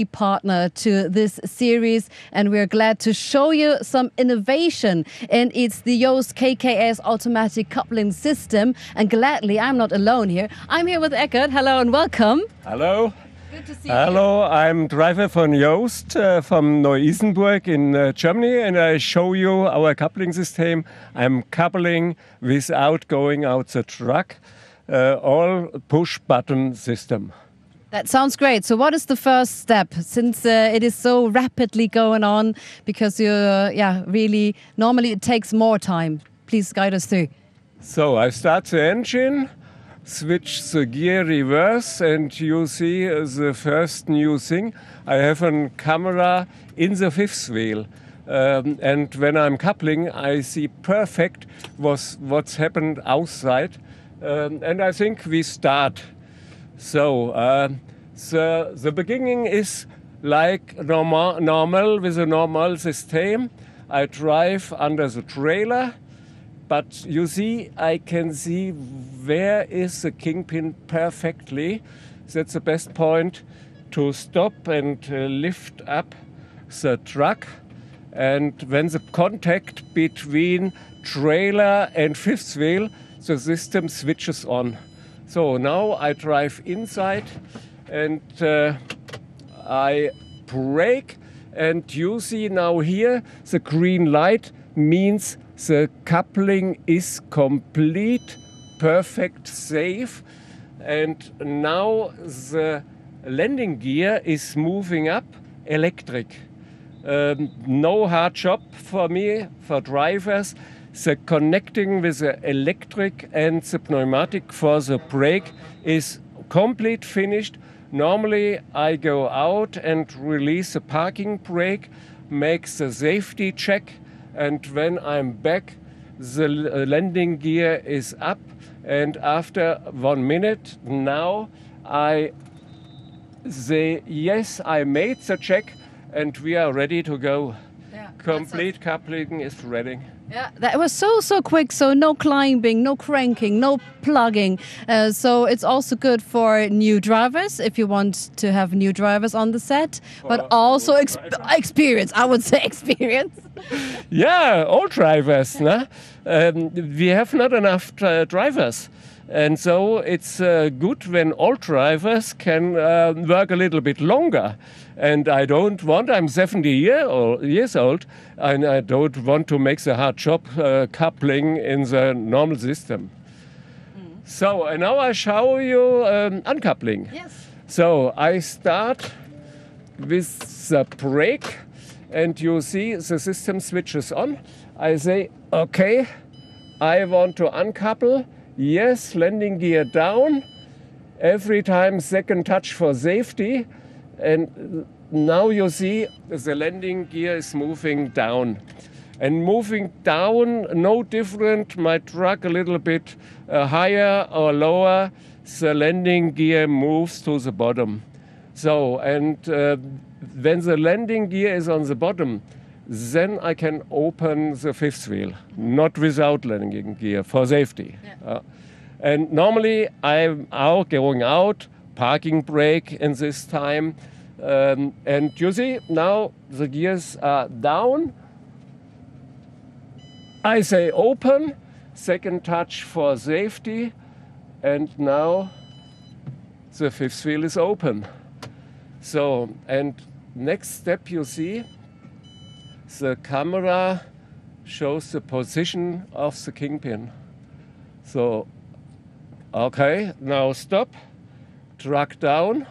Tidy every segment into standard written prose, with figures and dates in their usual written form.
partner to this series, and we're glad to show you some innovation, and it's the Joost KKS automatic coupling system. And gladly, I'm not alone here. I'm here with Eckert. Hello and welcome. Hello. Good to see you. Hello, I'm driver von Joost from Neu-Isenburg in Germany, and I show you our coupling system. I'm coupling without going out the truck, all push button system. That sounds great. So what is the first step, since it is so rapidly going on, because really normally it takes more time? Please guide us through. So I start the engine, switch the gear reverse, and you see the first new thing. I have a camera in the fifth wheel. And when I'm coupling, I see perfect what's happened outside. And I think we start. So the beginning is like normal with a normal system. I drive under the trailer, but you see, I can see where is the kingpin perfectly. That's the best point to stop and lift up the truck. And when the contact between trailer and fifth wheel, the system switches on. So now I drive inside and I brake, and you see now here the green light means the coupling is complete, perfect, safe. And now the landing gear is moving up electric. No hard job for me, for drivers. The connecting with the electric and the pneumatic for the brake is complete finished. Normally I go out and release the parking brake, make the safety check, and when I'm back the landing gear is up, and after 1 minute now I say yes, I made the check and we are ready to go. Yeah, complete coupling is ready. Yeah, that was so quick. So no climbing, no cranking, no plugging. So it's also good for new drivers, if you want to have new drivers on the set, but also experience. I would say experience. Yeah, all drivers. Nah? We have not enough drivers. And so it's good when all drivers can work a little bit longer. And I don't want, I'm 70 years old, and I don't want to make the hard job coupling in the normal system. So and now I show you uncoupling. Yes. So I start with the brake, and you see the system switches on. I say, okay, I want to uncouple. Yes, landing gear down. Every time second touch for safety. And now you see the landing gear is moving down. And moving down, no different, my truck a little bit higher or lower, the landing gear moves to the bottom. So, and when the landing gear is on the bottom, then I can open the fifth wheel, not without landing gear, for safety. Yeah. And normally I'm going out, parking brake in this time. And you see, now the gears are down. I say open, second touch for safety, and now the fifth wheel is open. So, and next step you see, the camera shows the position of the kingpin. So, okay, now stop, truck down.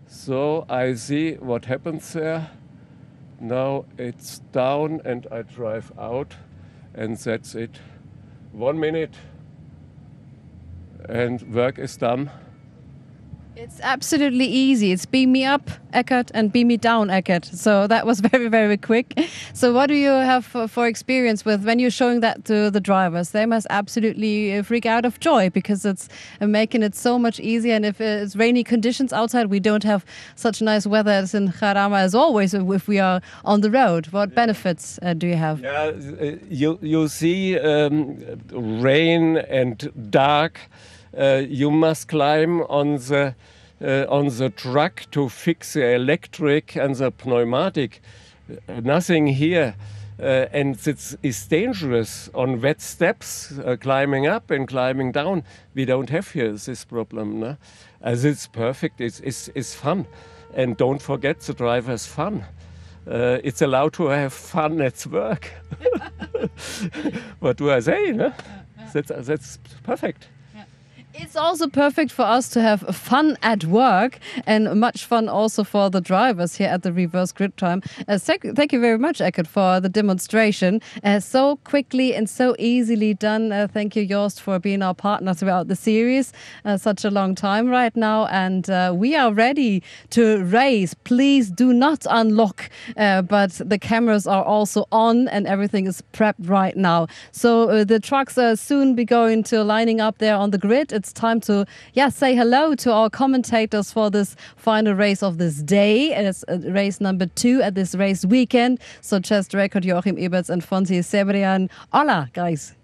So I see what happens there. Now it's down and I drive out, and that's it. 1 minute and work is done. It's absolutely easy. It's beam me up, Eckert, and beam me down, Eckert. So that was very quick. So what do you have for experience with when you're showing that to the drivers? They must absolutely freak out of joy, because it's making it so much easier. And if it's rainy conditions outside, we don't have such nice weather as in Jarama as always if we are on the road. What benefits do you have? Yeah, you see rain and dark. You must climb on the on the truck to fix the electric and the pneumatic. Nothing here. And it's dangerous on wet steps, climbing up and climbing down. We don't have here this problem. No? As it's perfect, it's fun. And don't forget, the driver's fun. It's allowed to have fun at work. What do I say? No? That's perfect. It's also perfect for us to have fun at work and much fun also for the drivers here at the reverse grid time. Thank you very much, Eckert, for the demonstration. So quickly and so easily done. Thank you, Jost, for being our partner throughout the series. Such a long time right now. And we are ready to race. Please do not unlock. But the cameras are also on and everything is prepped right now. So the trucks are soon be going to lining up there on the grid. It's time to say hello to our commentators for this final race of this day. It's race number 2 at this race weekend. So chest record Joachim Eberts and Fonsi Cebrian. Hola, guys.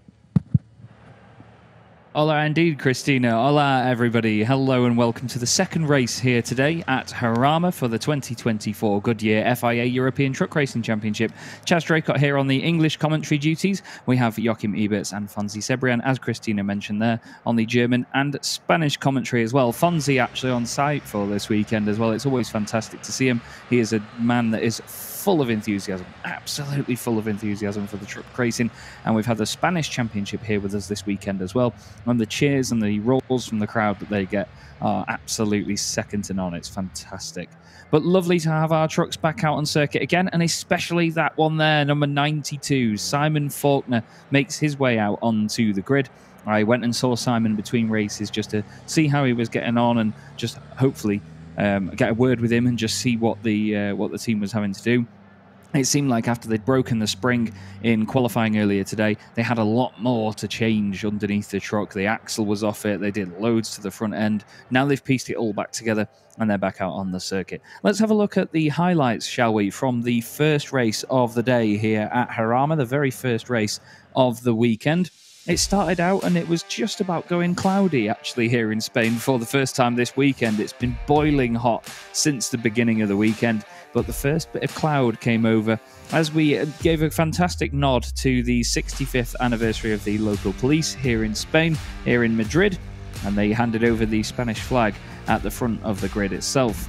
Hola indeed, Christina. Hola, everybody. Hello and welcome to the second race here today at Jarama for the 2024 Goodyear FIA European Truck Racing Championship. Chas Draycott here on the English commentary duties. We have Joachim Eberts and Fonsi Cebrian, as Christina mentioned there, on the German and Spanish commentary as well. Fonsi actually on site for this weekend as well. It's always fantastic to see him. He is a man that is full of enthusiasm, absolutely full of enthusiasm for the truck racing. And we've had the Spanish Championship here with us this weekend as well. And the cheers and the roars from the crowd that they get are absolutely second to none. It's fantastic. But lovely to have our trucks back out on circuit again, and especially that one there, number 92, Simon Faulkner, makes his way out onto the grid. I went and saw Simon between races just to see how he was getting on and just hopefully get a word with him and just see what the team was having to do. It seemed like after they'd broken the spring in qualifying earlier today, they had a lot more to change underneath the truck. The axle was off it. They did loads to the front end. Now they've pieced it all back together and they're back out on the circuit. Let's have a look at the highlights, shall we, from the first race of the day here at Jarama, the very first race of the weekend. It started out and it was just about going cloudy actually here in Spain for the first time this weekend. It's been boiling hot since the beginning of the weekend, but the first bit of cloud came over as we gave a fantastic nod to the 65th anniversary of the local police here in Spain, here in Madrid, and they handed over the Spanish flag at the front of the grid itself.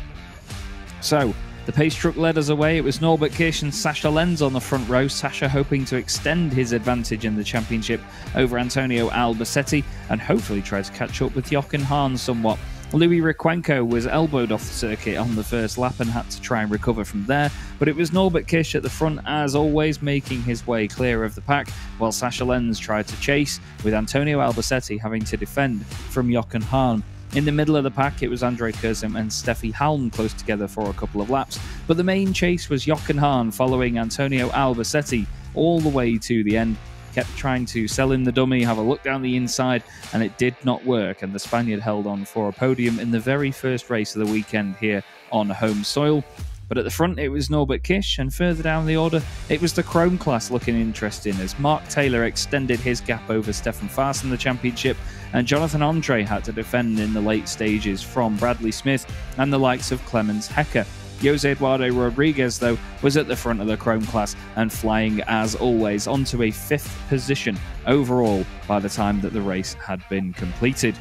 So the pace truck led us away. It was Norbert Kirsch and Sascha Lenz on the front row. Sascha hoping to extend his advantage in the championship over Antonio Albacete and hopefully try to catch up with Jochen Hahn somewhat. Louis Requenco was elbowed off the circuit on the first lap and had to try and recover from there, but it was Norbert Kirsch at the front as always, making his way clear of the pack, while Sascha Lenz tried to chase, with Antonio Albacete having to defend from Jochen Hahn. In the middle of the pack, it was Andre Kurzem and Steffi Halm close together for a couple of laps, but the main chase was Jochen Hahn following Antonio Albacete all the way to the end. Kept trying to sell in the dummy, have a look down the inside, and it did not work, and the Spaniard held on for a podium in the very first race of the weekend here on home soil. But at the front, it was Norbert Kirsch, and further down the order, it was the Chrome class looking interesting as Mark Taylor extended his gap over Stefan Faas in the championship, and Jonathan Andre had to defend in the late stages from Bradley Smith and the likes of Clemens Hecker. Jose Eduardo Rodriguez, though, was at the front of the Chrome class and flying, as always, onto a 5th position overall by the time that the race had been completed.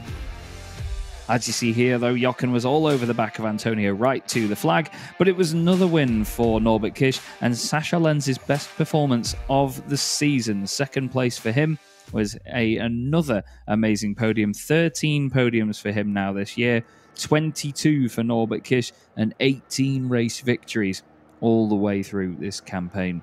As you see here, though, Jochen was all over the back of Antonio right to the flag, but it was another win for Norbert Kirsch and Sascha Lenz's best performance of the season. Second place for him was another amazing podium. 13 podiums for him now this year, 22 for Norbert Kirsch, and 18 race victories all the way through this campaign.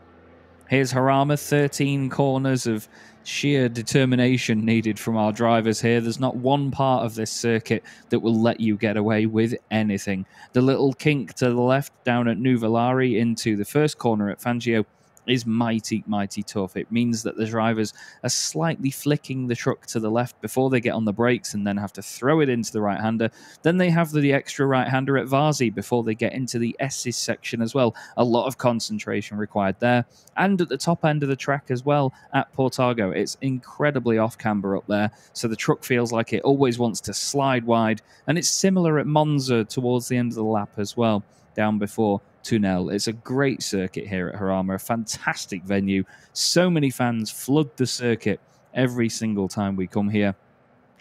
Here's Jarama, 13 corners of sheer determination needed from our drivers here. There's not one part of this circuit that will let you get away with anything. The little kink to the left down at Nuvolari into the first corner at Fangio is mighty, mighty tough. It means that the drivers are slightly flicking the truck to the left before they get on the brakes and then have to throw it into the right-hander. Then they have the extra right-hander at Varzi before they get into the S's section as well. A lot of concentration required there. And at the top end of the track as well at Portago, it's incredibly off-camber up there, so the truck feels like it always wants to slide wide. And it's similar at Monza towards the end of the lap as well, down before Tunnel. It's a great circuit here at Jarama, a fantastic venue. So many fans flood the circuit every single time we come here,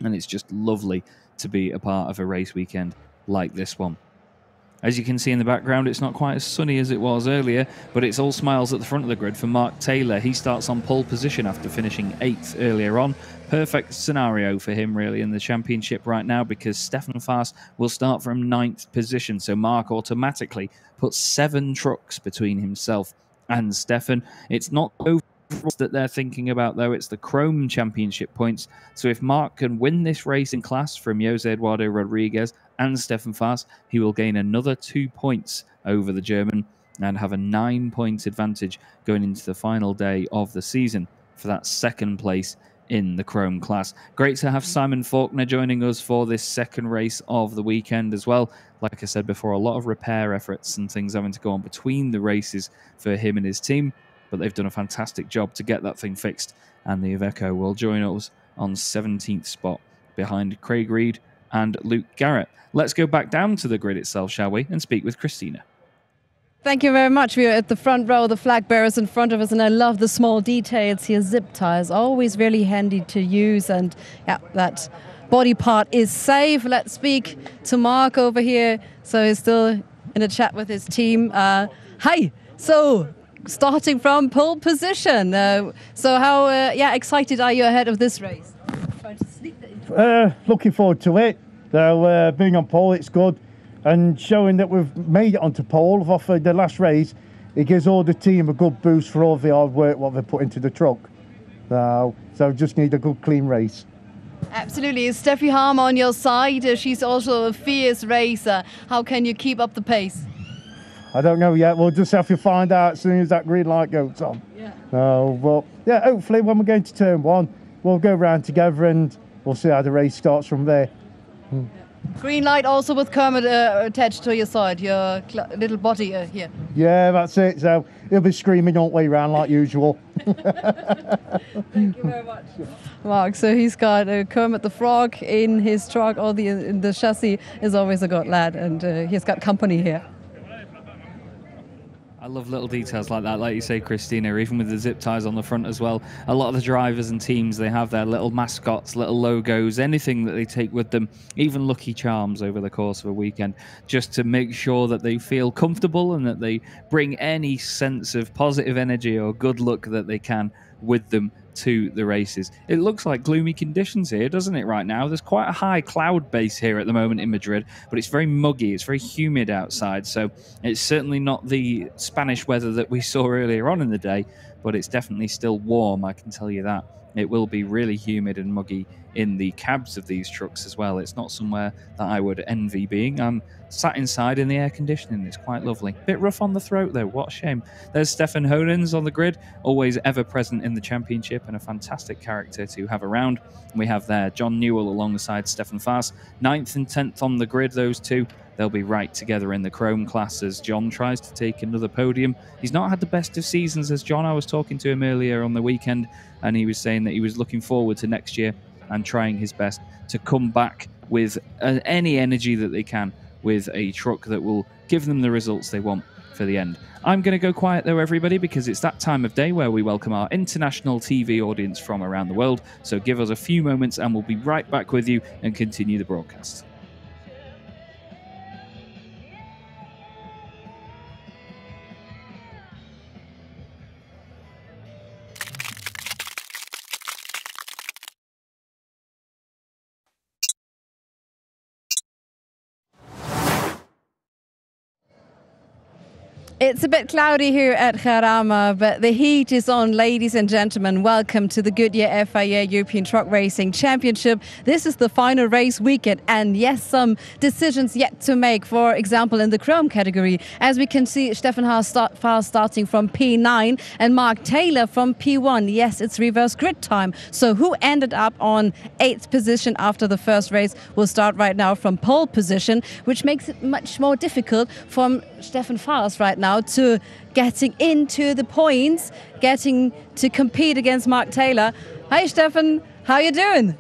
and it's just lovely to be a part of a race weekend like this one. As you can see in the background, it's not quite as sunny as it was earlier, but it's all smiles at the front of the grid for Mark Taylor. He starts on pole position after finishing 8th earlier on. Perfect scenario for him, really, in the championship right now, because Stefan Faas will start from 9th position. So Mark automatically puts 7 trucks between himself and Stefan. It's not over that they're thinking about, though. It's the Chrome Championship points. So if Mark can win this race in class from Jose Eduardo Rodriguez and Stefan Faas, he will gain another 2 points over the German and have a 9-point advantage going into the final day of the season for that 2nd place in the Chrome class. Great to have Simon Faulkner joining us for this 2nd race of the weekend as well. Like I said before, a lot of repair efforts and things having to go on between the races for him and his team, but they've done a fantastic job to get that thing fixed, and the Iveco will join us on 17th spot behind Craig Reed and Luke Garrett. Let's go back down to the grid itself, shall we, and speak with Christina. Thank you very much. We are at the front row, the flag bearers in front of us, and I love the small details here. Zip ties, always really handy to use, and yeah, that body part is safe. Let's speak to Mark over here. So he's still in a chat with his team. Hi. So starting from pole position. So how excited are you ahead of this race? Looking forward to it. So being on pole, it's good. And showing that we've made it onto pole off the last race, it gives all the team a good boost for all the hard work what they put into the truck. So just need a good clean race. Absolutely. Is Steffi Jarama on your side? She's also a fierce racer. How can you keep up the pace? I don't know yet. We'll just have to find out as soon as that green light goes on. Yeah. But yeah, hopefully when we're going to turn 1, we'll go round together and we'll see how the race starts from there. Green light also with Kermit attached to your side, your little body here. Yeah, that's it. So he'll be screaming all the way around like usual. Thank you very much, Mark. So he's got Kermit the Frog in his truck. In the chassis is always a good lad, and he's got company here. I love little details like that, like you say, Christina, even with the zip ties on the front as well. A lot of the drivers and teams, they have their little mascots, little logos, anything that they take with them, even Lucky Charms over the course of a weekend, just to make sure that they feel comfortable and that they bring any sense of positive energy or good luck that they can with them to the races. It looks like gloomy conditions here, doesn't it, right now? There's quite a high cloud base here at the moment in Madrid, but it's very muggy, it's very humid outside, so it's certainly not the Spanish weather that we saw earlier on in the day, but it's definitely still warm, I can tell you that. It will be really humid and muggy in the cabs of these trucks as well. It's not somewhere that I would envy being. I'm sat inside in the air conditioning. It's quite lovely. Bit rough on the throat though. What a shame. There's Stefan Honens on the grid, always ever present in the championship and a fantastic character to have around. We have there John Newell alongside Stefan Faas, 9th and 10th on the grid, those two. They'll be right together in the Chrome class as John tries to take another podium. He's not had the best of seasons as John. I was talking to him earlier on the weekend and he was saying that he was looking forward to next year and trying his best to come back with any energy that they can with a truck that will give them the results they want for the end. I'm going to go quiet though, everybody, because it's that time of day where we welcome our international TV audience from around the world. So give us a few moments and we'll be right back with you and continue the broadcast. It's a bit cloudy here at Jarama, but the heat is on, ladies and gentlemen. Welcome to the Goodyear FIA European Truck Racing Championship. This is the final race weekend, and yes, some decisions yet to make. For example, in the Chrome category, as we can see, Stefan Haas starting from P9 and Mark Taylor from P1. Yes, it's reverse grid time. So who ended up on 8th position after the first race will start right now from pole position, which makes it much more difficult for Stefan Haas right now to getting into the points, getting to compete against Mark Taylor. Hi Stefan, how you doing?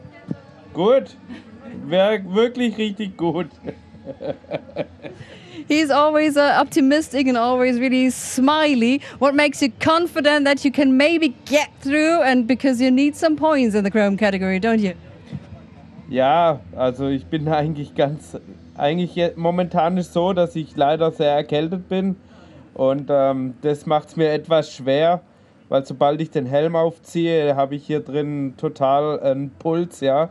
Gut, wirklich richtig gut. He's always optimistic and always really smiley. What makes you confident that you can maybe get through, and because you need some points in the Chrome category, don't you? Ja, also ich bin eigentlich momentan ist so, dass ich leider sehr erkältet bin und das macht es mir etwas schwer, weil sobald ich den Helm aufziehe, habe ich hier drin total einen Puls, ja.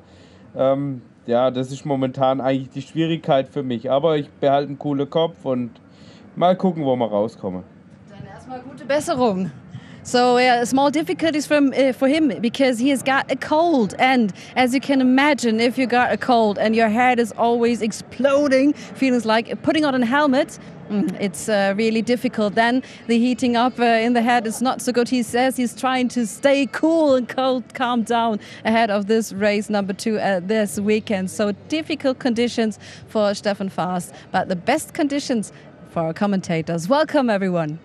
Ja, das ist momentan eigentlich die Schwierigkeit für mich, aber ich behalte einen coolen Kopf und mal gucken, wo wir rauskommen. Dann erstmal gute Besserung. So small difficulties for him because he has got a cold, and as you can imagine, if you got a cold and your head is always exploding, feels like putting on a helmet, it's really difficult. Then the heating up in the head is not so good. He says he's trying to stay cool and calm down ahead of this race number 2 this weekend. So difficult conditions for Stefan Haas, but the best conditions for our commentators. Welcome everyone.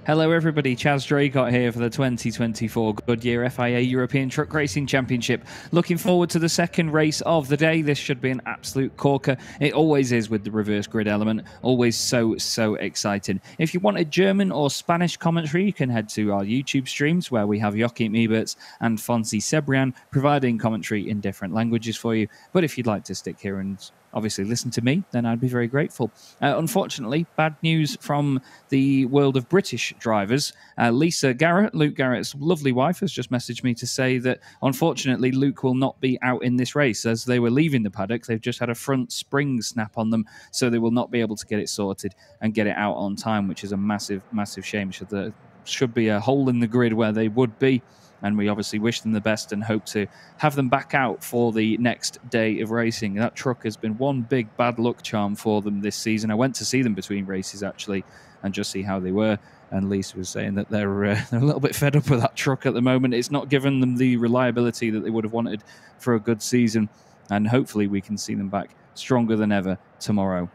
Hello everybody, Chaz Draycott here for the 2024 Goodyear FIA European Truck Racing Championship. Looking forward to the second race of the day. This should be an absolute corker. It always is with the reverse grid element. Always so exciting. If you wanted German or Spanish commentary, you can head to our YouTube streams where we have Joachim Eberts and Fonsi Sebrian providing commentary in different languages for you. But if you'd like to stick here and obviously listen to me, then I'd be very grateful. Unfortunately, bad news from the world of British drivers. Lisa Garrett, Luke Garrett's lovely wife, has just messaged me to say that unfortunately Luke will not be out in this race. As they were leaving the paddock, they've just had a front spring snap on them, so they will not be able to get it sorted and get it out on time, which is a massive shame. There should be a hole in the grid where they would be. And we obviously wish them the best and hope to have them back out for the next day of racing. That truck has been one big bad luck charm for them this season. I went to see them between races, actually, and just see how they were. And Lisa was saying that they're a little bit fed up with that truck at the moment. It's not given them the reliability that they would have wanted for a good season. And hopefully we can see them back stronger than ever tomorrow.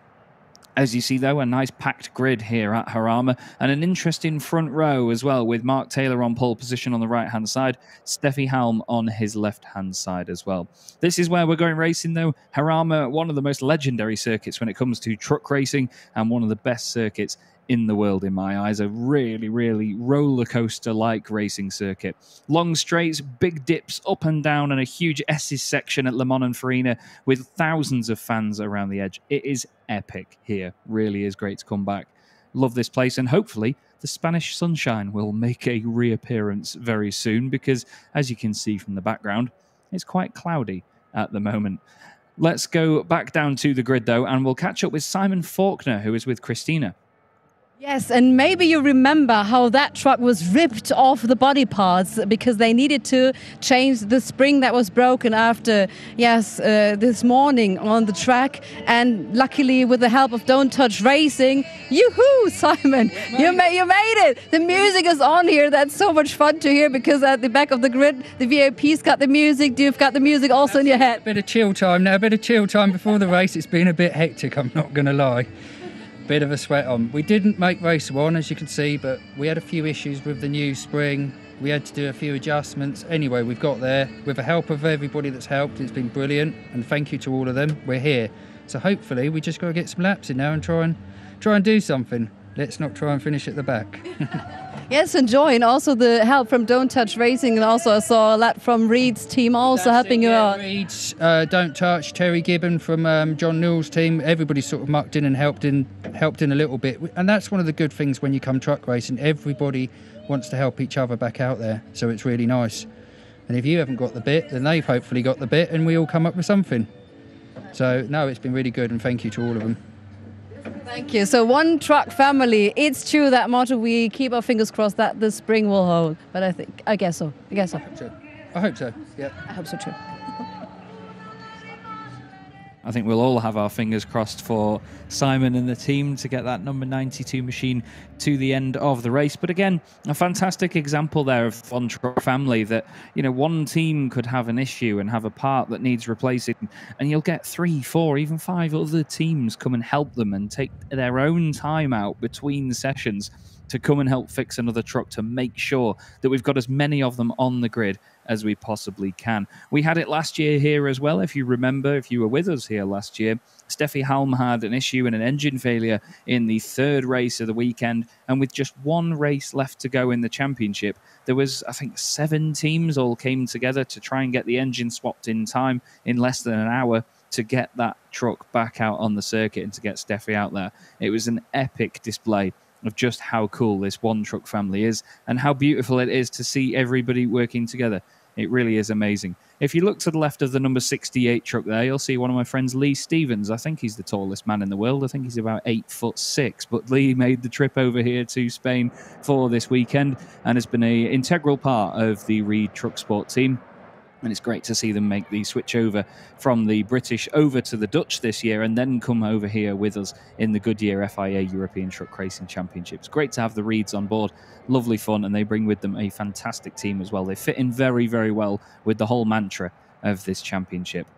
As you see, though, a nice packed grid here at Jarama and an interesting front row as well, with Mark Taylor on pole position on the right-hand side, Steffi Halm on his left-hand side as well. This is where we're going racing, though. Jarama, one of the most legendary circuits when it comes to truck racing and one of the best circuits in the world in my eyes. A really roller coaster like racing circuit. Long straights, big dips up and down, and a huge S's section at Le Mans and Farina with thousands of fans around the edge. It is epic here. Really is great to come back. Love this place, and hopefully the Spanish sunshine will make a reappearance very soon, because as you can see from the background, it's quite cloudy at the moment. Let's go back down to the grid though, and we'll catch up with Simon Faulkner, who is with Christina. Yes, and maybe you remember how that truck was ripped off the body parts because they needed to change the spring that was broken after, this morning on the track. And luckily, with the help of Don't Touch Racing, yoo-hoo, Simon, you made it. The music is on here. That's so much fun to hear, because at the back of the grid, the VIP's got the music. You've got the music also in your head. A bit of chill time now, a bit of chill time before the race. It's been a bit hectic, I'm not going to lie. Bit of a sweat on. We didn't make race 1, as you can see, but we had a few issues with the new spring. We had to do a few adjustments. Anyway, we've got there. With the help of everybody that's helped, it's been brilliant, and thank you to all of them. We're here. So hopefully we just got to get some laps in now and try and do something. Let's not try and finish at the back. Yes, enjoy, and also the help from Don't Touch Racing, and also I saw a lap from Reed's team also helping you out. Reed's, Don't Touch, Terry Gibbon from John Newell's team. Everybody sort of mucked in and helped in a little bit, and that's one of the good things when you come truck racing. Everybody wants to help each other back out there, so it's really nice. And if you haven't got the bit, then they've hopefully got the bit, and we all come up with something. So no, it's been really good, and thank you to all of them. Thank you. So one truck family. It's true that motto. We keep our fingers crossed that the spring will hold. But I guess so. I guess so. I hope so. Yeah. I hope so too. I think we'll all have our fingers crossed for Simon and the team to get that number 92 machine to the end of the race. But again, a fantastic example there of one truck family that, you know, one team could have an issue and have a part that needs replacing, and you'll get 3, 4, even 5 other teams come and help them and take their own time out between sessions to come and help fix another truck to make sure that we've got as many of them on the grid as we possibly can. We had it last year here as well. If you remember, if you were with us here last year, Steffi Halm had an issue and an engine failure in the 3rd race of the weekend. And with just one race left to go in the championship, there was, I think, 7 teams all came together to try and get the engine swapped in time in less than an hour to get that truck back out on the circuit and to get Steffi out there. It was an epic display of just how cool this one truck family is and how beautiful it is to see everybody working together. It really is amazing. If you look to the left of the number 68 truck there, you'll see one of my friends, Lee Stevens. I think he's the tallest man in the world. I think he's about 8'6", but Lee made the trip over here to Spain for this weekend and has been an integral part of the Reed Truck Sport team. And it's great to see them make the switch over from the British over to the Dutch this year and then come over here with us in the Goodyear FIA European Truck Racing Championship. It's great to have the Reeds on board. Lovely fun, and they bring with them a fantastic team as well. They fit in very, very well with the whole mantra of this championship.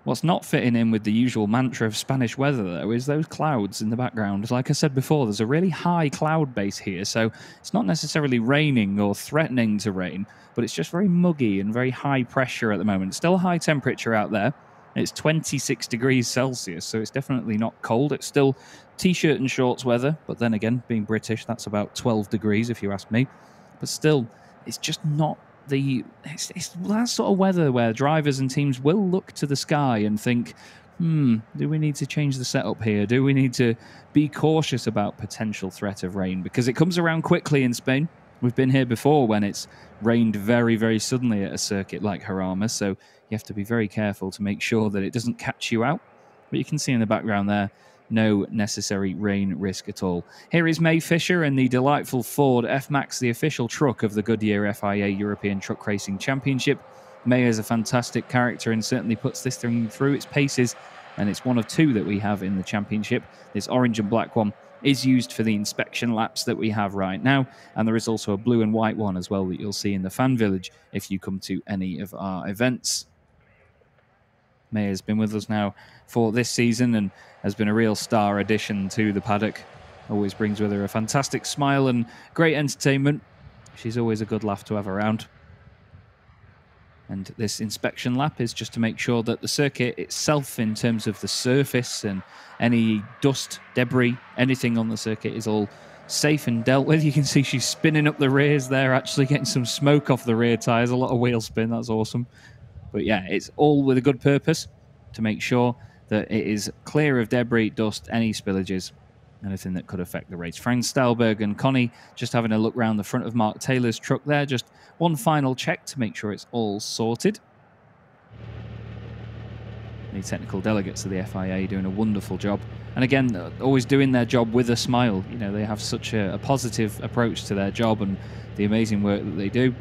What's not fitting in with the usual mantra of Spanish weather, though, is those clouds in the background. Like I said before, there's a really high cloud base here, so it's not necessarily raining or threatening to rain, but it's just very muggy and very high pressure at the moment. Still a high temperature out there. It's 26 degrees Celsius, so it's definitely not cold. It's still T-shirt and shorts weather, but then again, being British, that's about 12 degrees if you ask me. But still, it's just not it's that sort of weather where drivers and teams will look to the sky and think, do we need to change the setup here? Do we need to be cautious about potential threat of rain? Because it comes around quickly in Spain. We've been here before when it's rained very, very suddenly at a circuit like Jarama, so you have to be very careful to make sure that it doesn't catch you out. But you can see in the background there, no necessary rain risk at all. Here is May Fisher in the delightful Ford F-Max, the official truck of the Goodyear FIA European Truck Racing Championship. May is a fantastic character and certainly puts this thing through its paces, and it's one of 2 that we have in the championship. This orange and black one is used for the inspection laps that we have right now, and there is also a blue and white one as well that you'll see in the fan village if you come to any of our events. May has been with us now for this season and has been a real star addition to the paddock. Always brings with her a fantastic smile and great entertainment. She's always a good laugh to have around. And this inspection lap is just to make sure that the circuit itself, in terms of the surface and any dust, debris, anything on the circuit is all safe and dealt with. You can see she's spinning up the rears there, actually getting some smoke off the rear tyres. A lot of wheel spin, that's awesome. But yeah, it's all with a good purpose to make sure that it is clear of debris, dust, any spillages, anything that could affect the race. Frank Stalberg and Connie just having a look around the front of Mark Taylor's truck there. Just one final check to make sure it's all sorted. The technical delegates of the FIA doing a wonderful job. And again, always doing their job with a smile. You know, they have such a positive approach to their job and the amazing work that they do.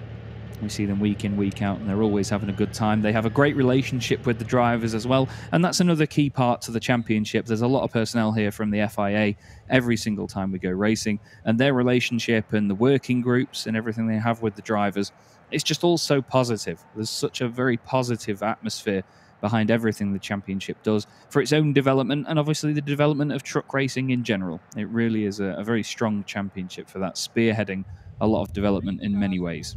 We see them week in, week out, and they're always having a good time. They have a great relationship with the drivers as well, and that's another key part to the championship. There's a lot of personnel here from the FIA every single time we go racing, and their relationship and the working groups and everything they have with the drivers, it's just all so positive. There's such a very positive atmosphere behind everything the championship does for its own development and obviously the development of truck racing in general. It really is a very strong championship for that, spearheading a lot of development in many ways.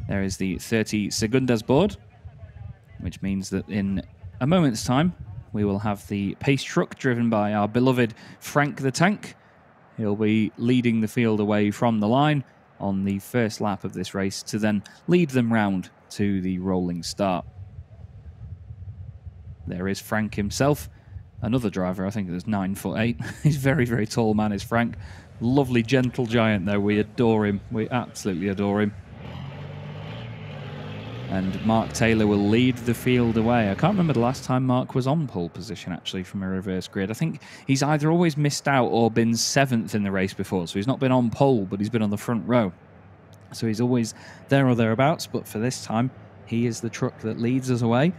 There is the 30 segundas board, which means that in a moment's time, we will have the pace truck driven by our beloved Frank the Tank. He'll be leading the field away from the line on the first lap of this race to then lead them round to the rolling start. There is Frank himself, another driver, I think there's 9'8". He's a very, very tall man, is Frank. Lovely, gentle giant, though. We adore him. We absolutely adore him. And Mark Taylor will lead the field away. I can't remember the last time Mark was on pole position, actually, from a reverse grid. I think he's either always missed out or been 7th in the race before. So he's not been on pole, but he's been on the front row. So he's always there or thereabouts. But for this time, he is the truck that leads us away.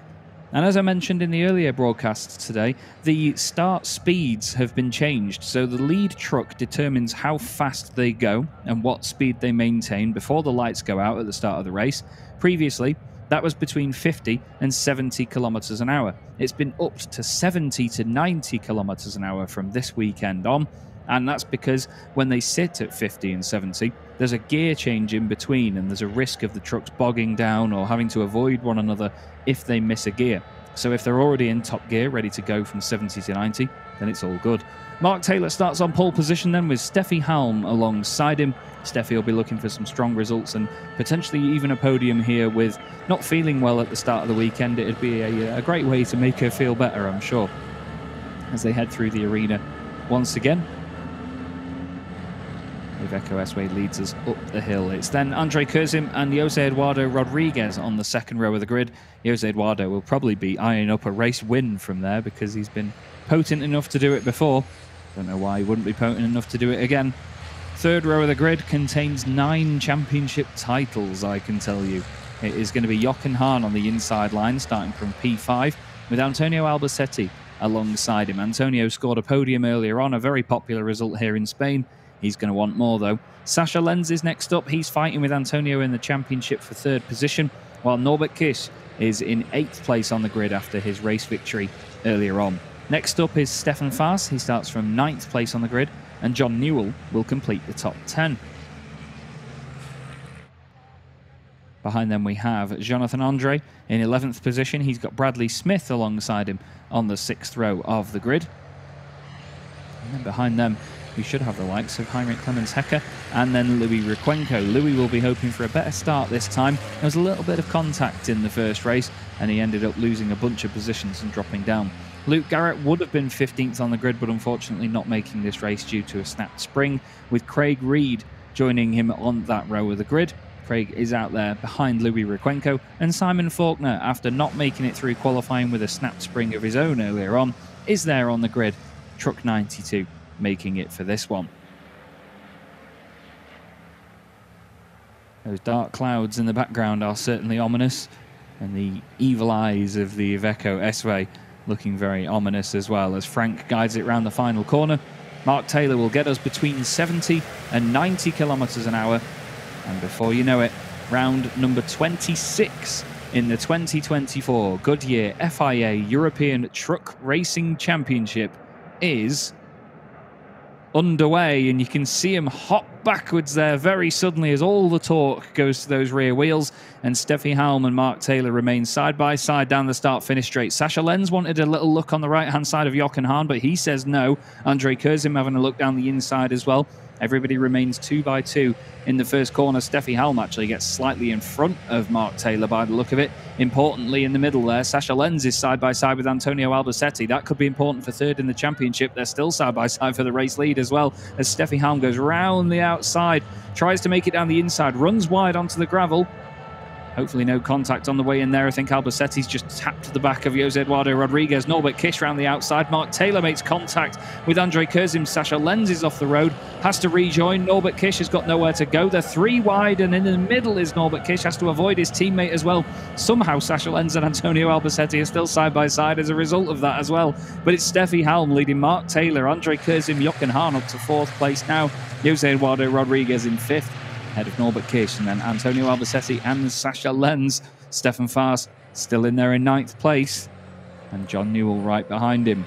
And as I mentioned in the earlier broadcasts today, the start speeds have been changed. So the lead truck determines how fast they go and what speed they maintain before the lights go out at the start of the race. Previously, that was between 50 and 70 kilometers an hour. It's been upped to 70 to 90 kilometers an hour from this weekend on. And that's because when they sit at 50 and 70, there's a gear change in between and there's a risk of the trucks bogging down or having to avoid one another if they miss a gear. So if they're already in top gear, ready to go from 70 to 90, then it's all good. Mark Taylor starts on pole position then with Steffi Halm alongside him. Steffi will be looking for some strong results and potentially even a podium here with not feeling well at the start of the weekend. It'd be a great way to make her feel better, I'm sure, as they head through the arena once again. Iveco S-Way leads us up the hill. It's then Andre Curzim and Jose Eduardo Rodriguez on the second row of the grid. Jose Eduardo will probably be eyeing up a race win from there because he's been potent enough to do it before. Don't know why he wouldn't be potent enough to do it again. Third row of the grid contains 9 championship titles, I can tell you. It is going to be Jochen Hahn on the inside line, starting from P5, with Antonio Albacete alongside him. Antonio scored a podium earlier on, a very popular result here in Spain. He's going to want more, though. Sascha Lenz is next up. He's fighting with Antonio in the championship for 3rd position, while Norbert Kiss is in 8th place on the grid after his race victory earlier on. Next up is Stefan Faas. He starts from 9th place on the grid, and John Newell will complete the top 10. Behind them we have Jonathan Andre in 11th position. He's got Bradley Smith alongside him on the 6th row of the grid. And then behind them we should have the likes of Heinrich Clemens Hecker and then Louis Requenco. Louis will be hoping for a better start this time. There was a little bit of contact in the first race and he ended up losing a bunch of positions and dropping down. Luke Garrett would have been 15th on the grid, but unfortunately not making this race due to a snapped spring, with Craig Reed joining him on that row of the grid. Craig is out there behind Louis Requenco, and Simon Faulkner, after not making it through qualifying with a snapped spring of his own earlier on, is there on the grid. Truck 92 making it for this one. Those dark clouds in the background are certainly ominous, and the evil eyes of the Iveco S-Way looking very ominous as well as Frank guides it round the final corner. Mark Taylor will get us between 70 and 90 kilometers an hour, and before you know it, round number 26 in the 2024 Goodyear FIA European Truck Racing Championship is underway, and you can see him hop backwards there very suddenly as all the torque goes to those rear wheels, and Steffi Halm and Mark Taylor remain side by side down the start-finish straight. Sascha Lenz wanted a little look on the right-hand side of Jochen Hahn, but he says no. Andre Curzim having a look down the inside as well. Everybody remains 2 by 2 in the first corner. Steffi Halm actually gets slightly in front of Mark Taylor by the look of it. Importantly, in the middle there, Sascha Lenz is side by side with Antonio Albacete. That could be important for 3rd in the championship. They're still side by side for the race lead as well, as Steffi Halm goes round the outside, tries to make it down the inside, runs wide onto the gravel. Hopefully no contact on the way in there. I think Albacete's just tapped the back of Jose Eduardo Rodriguez. Norbert Kish round the outside. Mark Taylor makes contact with Andre Curzim. Sascha Lenz is off the road, has to rejoin. Norbert Kish has got nowhere to go. They're 3 wide, and in the middle is Norbert Kish, has to avoid his teammate as well. Somehow Sascha Lenz and Antonio Albacete are still side by side as a result of that as well. But it's Steffi Halm leading Mark Taylor, Andre Curzim, Jochen Hahn up to 4th place now. Jose Eduardo Rodriguez in 5th. Ahead of Norbert Kish, and then Antonio Albacete and Sascha Lenz. Stefan Faas still in there in 9th place, and John Newell right behind him.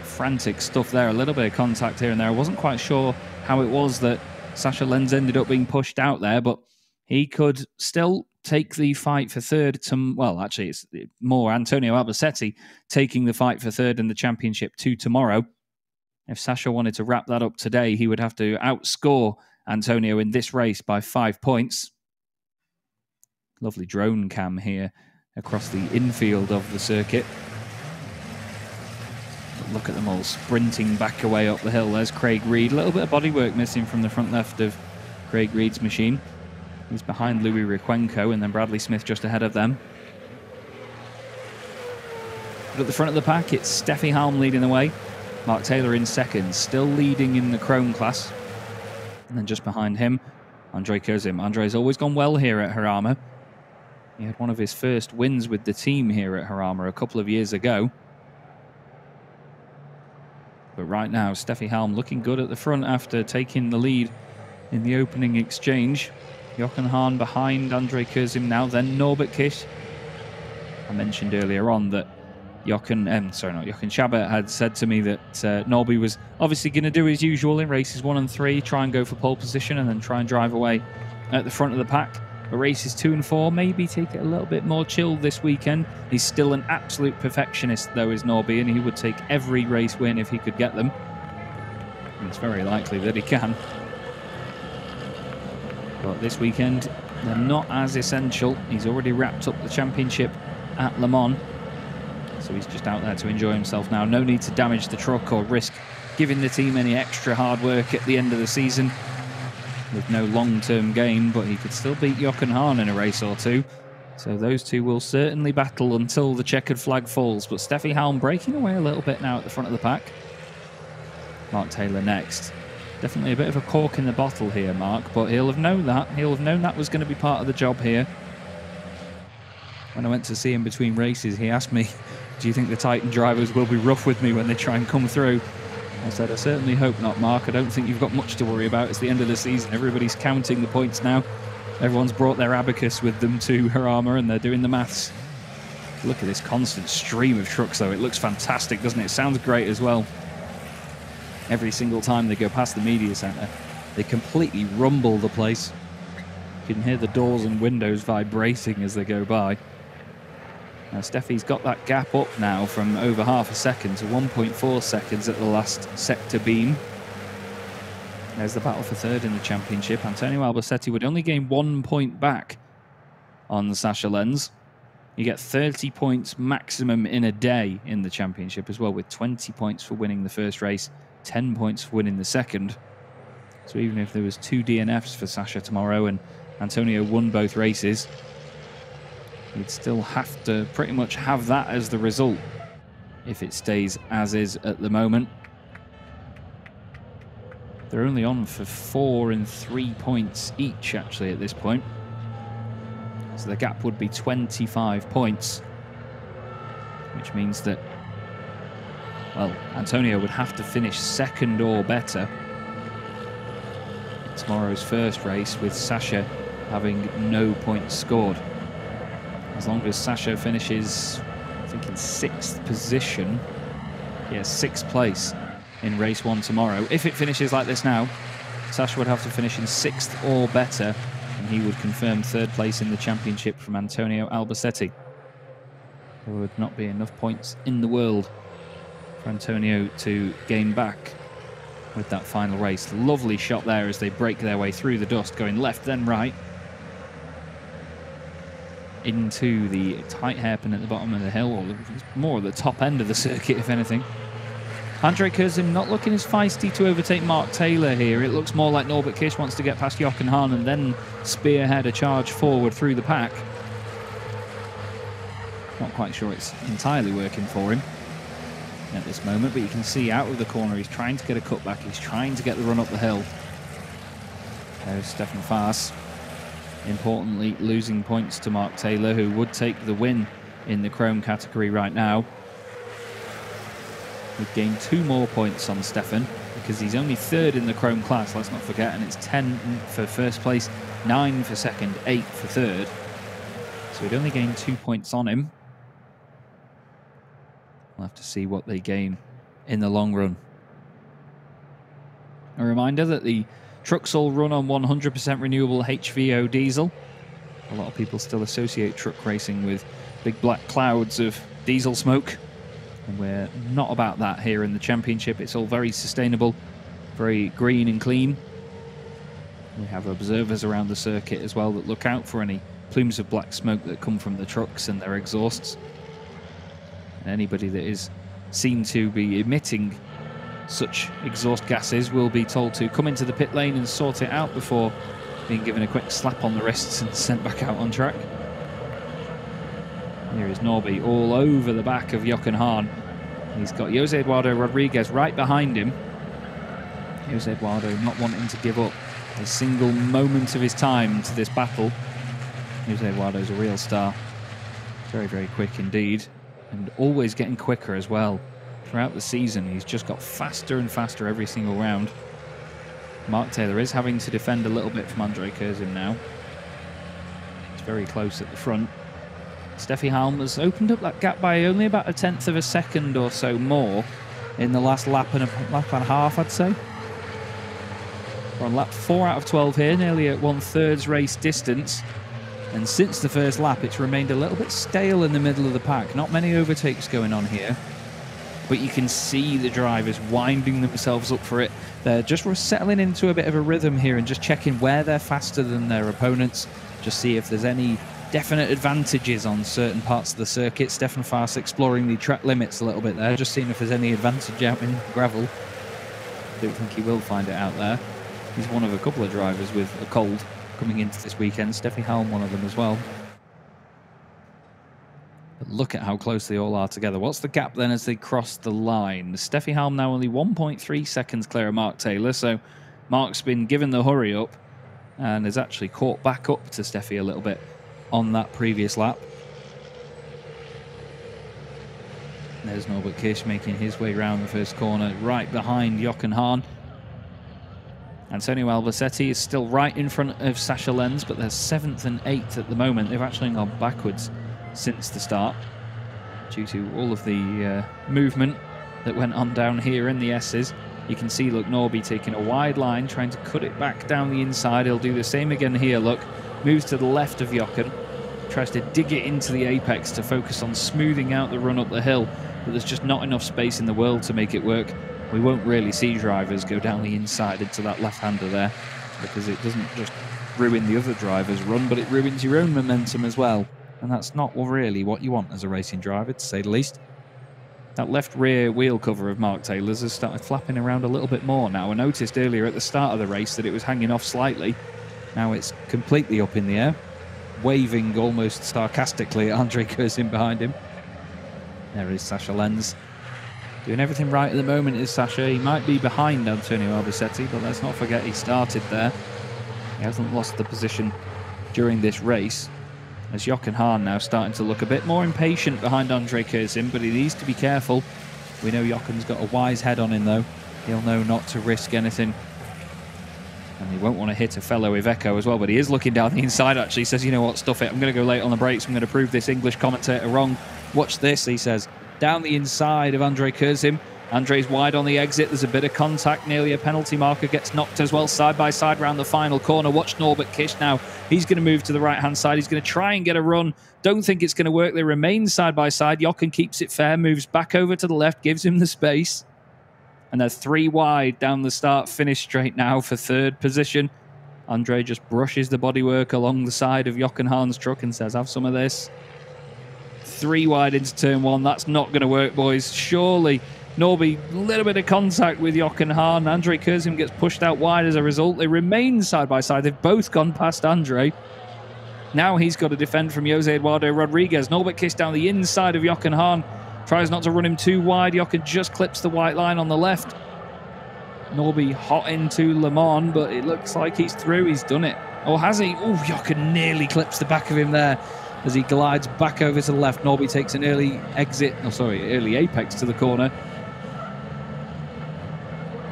Frantic stuff there, a little bit of contact here and there. I wasn't quite sure how it was that Sascha Lenz ended up being pushed out there, but he could still take the fight for 3rd to, well, actually it's more Antonio Albacete taking the fight for 3rd in the championship to tomorrow. If Sascha wanted to wrap that up today, he would have to outscore Antonio in this race by 5 points. Lovely drone cam here across the infield of the circuit. But look at them all sprinting back away up the hill. There's Craig Reed. A little bit of bodywork missing from the front left of Craig Reed's machine. He's behind Louis Riquenco and then Bradley Smith just ahead of them. But at the front of the pack, it's Steffi Halm leading the way. Mark Taylor in second, still leading in the Chrome class. And then just behind him, Andre Kozim. Andre's always gone well here at Jarama. He had one of his first wins with the team here at Jarama a couple of years ago. But right now, Steffi Halm looking good at the front after taking the lead in the opening exchange. Jochen Hahn behind Andre Kozim now, then Norbert Kish. I mentioned earlier on that Jochen Schaber had said to me that Norby was obviously going to do his usual in races 1 and 3, try and go for pole position and then try and drive away at the front of the pack. But races 2 and 4, maybe take it a little bit more chilled this weekend. He's still an absolute perfectionist, though, is Norby, and he would take every race win if he could get them. And it's very likely that he can. But this weekend, they're not as essential. He's already wrapped up the championship at Le Mans. So he's just out there to enjoy himself now. No need to damage the truck or risk giving the team any extra hard work at the end of the season with no long-term gain, but he could still beat Jochen Hahn in a race or two. So those two will certainly battle until the checkered flag falls. But Steffi Halm breaking away a little bit now at the front of the pack. Mark Taylor next. Definitely a bit of a cork in the bottle here, Mark, but he'll have known that. He'll have known that was going to be part of the job here. When I went to see him between races, he asked me, do you think the Titan drivers will be rough with me when they try and come through? I said, I certainly hope not, Mark. I don't think you've got much to worry about. It's the end of the season. Everybody's counting the points now. Everyone's brought their abacus with them to Jarama and they're doing the maths. Look at this constant stream of trucks, though. It looks fantastic, doesn't it? It sounds great as well. Every single time they go past the media centre, they completely rumble the place. You can hear the doors and windows vibrating as they go by. Now, Steffi's got that gap up now from over half a second to 1.4 seconds at the last sector beam. There's the battle for third in the championship. Antonio Albacete would only gain 1 point back on Sasha Lenz. You get 30 points maximum in a day in the championship as well, with 20 points for winning the first race, 10 points for winning the second. So even if there was 2 DNFs for Sasha tomorrow and Antonio won both races, you'd still have to pretty much have that as the result if it stays as is at the moment. They're only on for 4 and 3 points each, actually, at this point. So the gap would be 25 points, which means that, well, Antonio would have to finish second or better in tomorrow's first race, with Sasha having no points scored. As long as Sasha finishes, I think, in 6th position, yeah, 6th place in race 1 tomorrow. If it finishes like this now, Sasha would have to finish in 6th or better, and he would confirm 3rd place in the championship from Antonio Albacete. There would not be enough points in the world for Antonio to gain back with that final race. Lovely shot there as they break their way through the dust, going left then right into the tight hairpin at the bottom of the hill, or more at the top end of the circuit, if anything. Andre Kozim not looking as feisty to overtake Mark Taylor here. It looks more like Norbert Kish wants to get past Jochen Hahn and then spearhead a charge forward through the pack. Not quite sure it's entirely working for him at this moment, but you can see out of the corner he's trying to get a cutback. He's trying to get the run up the hill. There's Stefan Faas. Importantly, losing points to Mark Taylor, who would take the win in the Chrome category right now. We've gained 2 more points on Stefan because he's only 3rd in the Chrome class, let's not forget, and it's 10 for first place, 9 for second, 8 for third. So we'd only gained 2 points on him. We'll have to see what they gain in the long run. A reminder that the trucks all run on 100% renewable HVO diesel. A lot of people still associate truck racing with big black clouds of diesel smoke. And we're not about that here in the championship. It's all very sustainable, very green and clean. We have observers around the circuit as well that look out for any plumes of black smoke that come from the trucks and their exhausts. And anybody that is seen to be emitting such exhaust gases will be told to come into the pit lane and sort it out before being given a quick slap on the wrists and sent back out on track. Here is Norby all over the back of Jochen Hahn. He's got Jose Eduardo Rodriguez right behind him. Jose Eduardo not wanting to give up a single moment of his time to this battle. Jose Eduardo's a real star. Very, very quick indeed. And always getting quicker as well. Throughout the season, he's just got faster and faster every single round. Mark Taylor is having to defend a little bit from Andre Kurzim now. It's very close at the front. Steffi Halm has opened up that gap by only about 1/10 of a second or so more in the last lap and a half, I'd say. We're on lap 4 out of 12 here, nearly at 1/3 race distance. And since the first lap, it's remained a little bit stale in the middle of the pack. Not many overtakes going on here. But you can see the drivers winding themselves up for it. They're just settling into a bit of a rhythm here and just checking where they're faster than their opponents. Just see if there's any definite advantages on certain parts of the circuit. Stefan Faas exploring the track limits a little bit there, just seeing if there's any advantage out in gravel. I don't think he will find it out there. He's one of a couple of drivers with a cold coming into this weekend. Steffi Halm, one of them as well. But look at how close they all are together. What's the gap then as they cross the line? Steffi Halm now only 1.3 seconds clear of Mark Taylor, so Mark's been given the hurry up and has actually caught back up to Steffi a little bit on that previous lap. There's Norbert Kish making his way round the first corner, right behind Jochen Hahn. Antonio Albacete is still right in front of Sascha Lenz, but they're 7th and 8th at the moment. They've actually gone backwards since the start due to all of the movement that went on down here in the S's. You can see, look, Norby taking a wide line, trying to cut it back down the inside. He'll do the same again here, look. Moves to the left of Jochen, tries to dig it into the apex to focus on smoothing out the run up the hill, but there's just not enough space in the world to make it work. We won't really see drivers go down the inside into that left-hander there, because it doesn't just ruin the other driver's run, but it ruins your own momentum as well. And that's not really what you want as a racing driver, to say the least. That left rear wheel cover of Mark Taylor's has started flapping around a little bit more now. I noticed earlier at the start of the race that it was hanging off slightly. Now it's completely up in the air, waving almost sarcastically at Andre Kurzim behind him. There is Sascha Lenz. Doing everything right at the moment is Sascha. He might be behind Antonio Albacete, but let's not forget he started there. He hasn't lost the position during this race. As Jochen Hahn now starting to look a bit more impatient behind Andre Kurzim, but he needs to be careful. We know Jochen's got a wise head on him though. He'll know not to risk anything. And he won't want to hit a fellow Iveco as well, but he is looking down the inside actually. He says, you know what, stuff it. I'm going to go late on the brakes. I'm going to prove this English commentator wrong. Watch this, he says. Down the inside of Andre Kurzim. Andre's wide on the exit. There's a bit of contact. Nearly a penalty marker. Gets knocked as well side by side round the final corner. Watch Norbert Kish now. He's going to move to the right-hand side. He's going to try and get a run. Don't think it's going to work. They remain side by side. Jochen keeps it fair. Moves back over to the left. Gives him the space. And they're 3 wide down the start-finish straight now for 3rd position. Andre just brushes the bodywork along the side of Jochen Hahn's truck and says, have some of this. 3 wide into turn 1. That's not going to work, boys. Surely Norby, a little bit of contact with Jochen Hahn. Andre Kurzim gets pushed out wide as a result. They remain side by side. They've both gone past Andre. Now he's got to defend from Jose Eduardo Rodriguez. Norbert Kish down the inside of Jochen Hahn. Tries not to run him too wide. Jochen just clips the white line on the left. Norby hot into Le Mans, but it looks like he's through. He's done it. Or has he? Oh, Jochen nearly clips the back of him there as he glides back over to the left. Norby takes an early exit, early apex to the corner.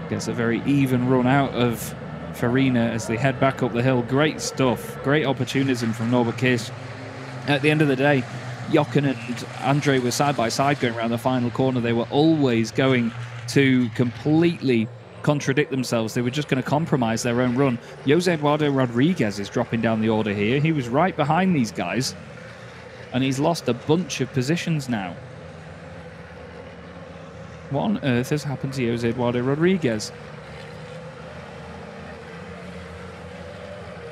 Gets a very even run out of Farina as they head back up the hill. Great stuff. Great opportunism from Norbert Kish. At the end of the day, Jochen and Andre were side by side going around the final corner. They were always going to completely contradict themselves. They were just going to compromise their own run. Jose Eduardo Rodriguez is dropping down the order here. He was right behind these guys, and he's lost a bunch of positions now. What on earth has happened to Jose Eduardo Rodriguez?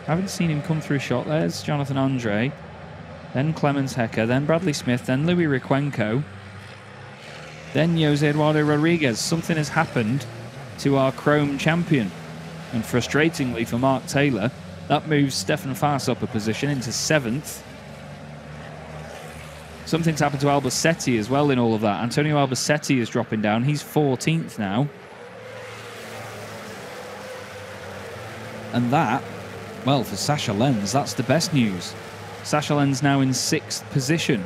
Haven't seen him come through shot. There's Jonathan Andre, then Clemens Hecker, then Bradley Smith, then Louis Requenco, then Jose Eduardo Rodriguez. Something has happened to our Chrome champion. And frustratingly for Mark Taylor, That moves Stefan Faas up a position into 7th. Something's happened to Albacete as well in all of that. Antonio Albacete is dropping down. He's 14th now. And that, well, for Sascha Lenz, that's the best news. Sascha Lenz now in 6th position.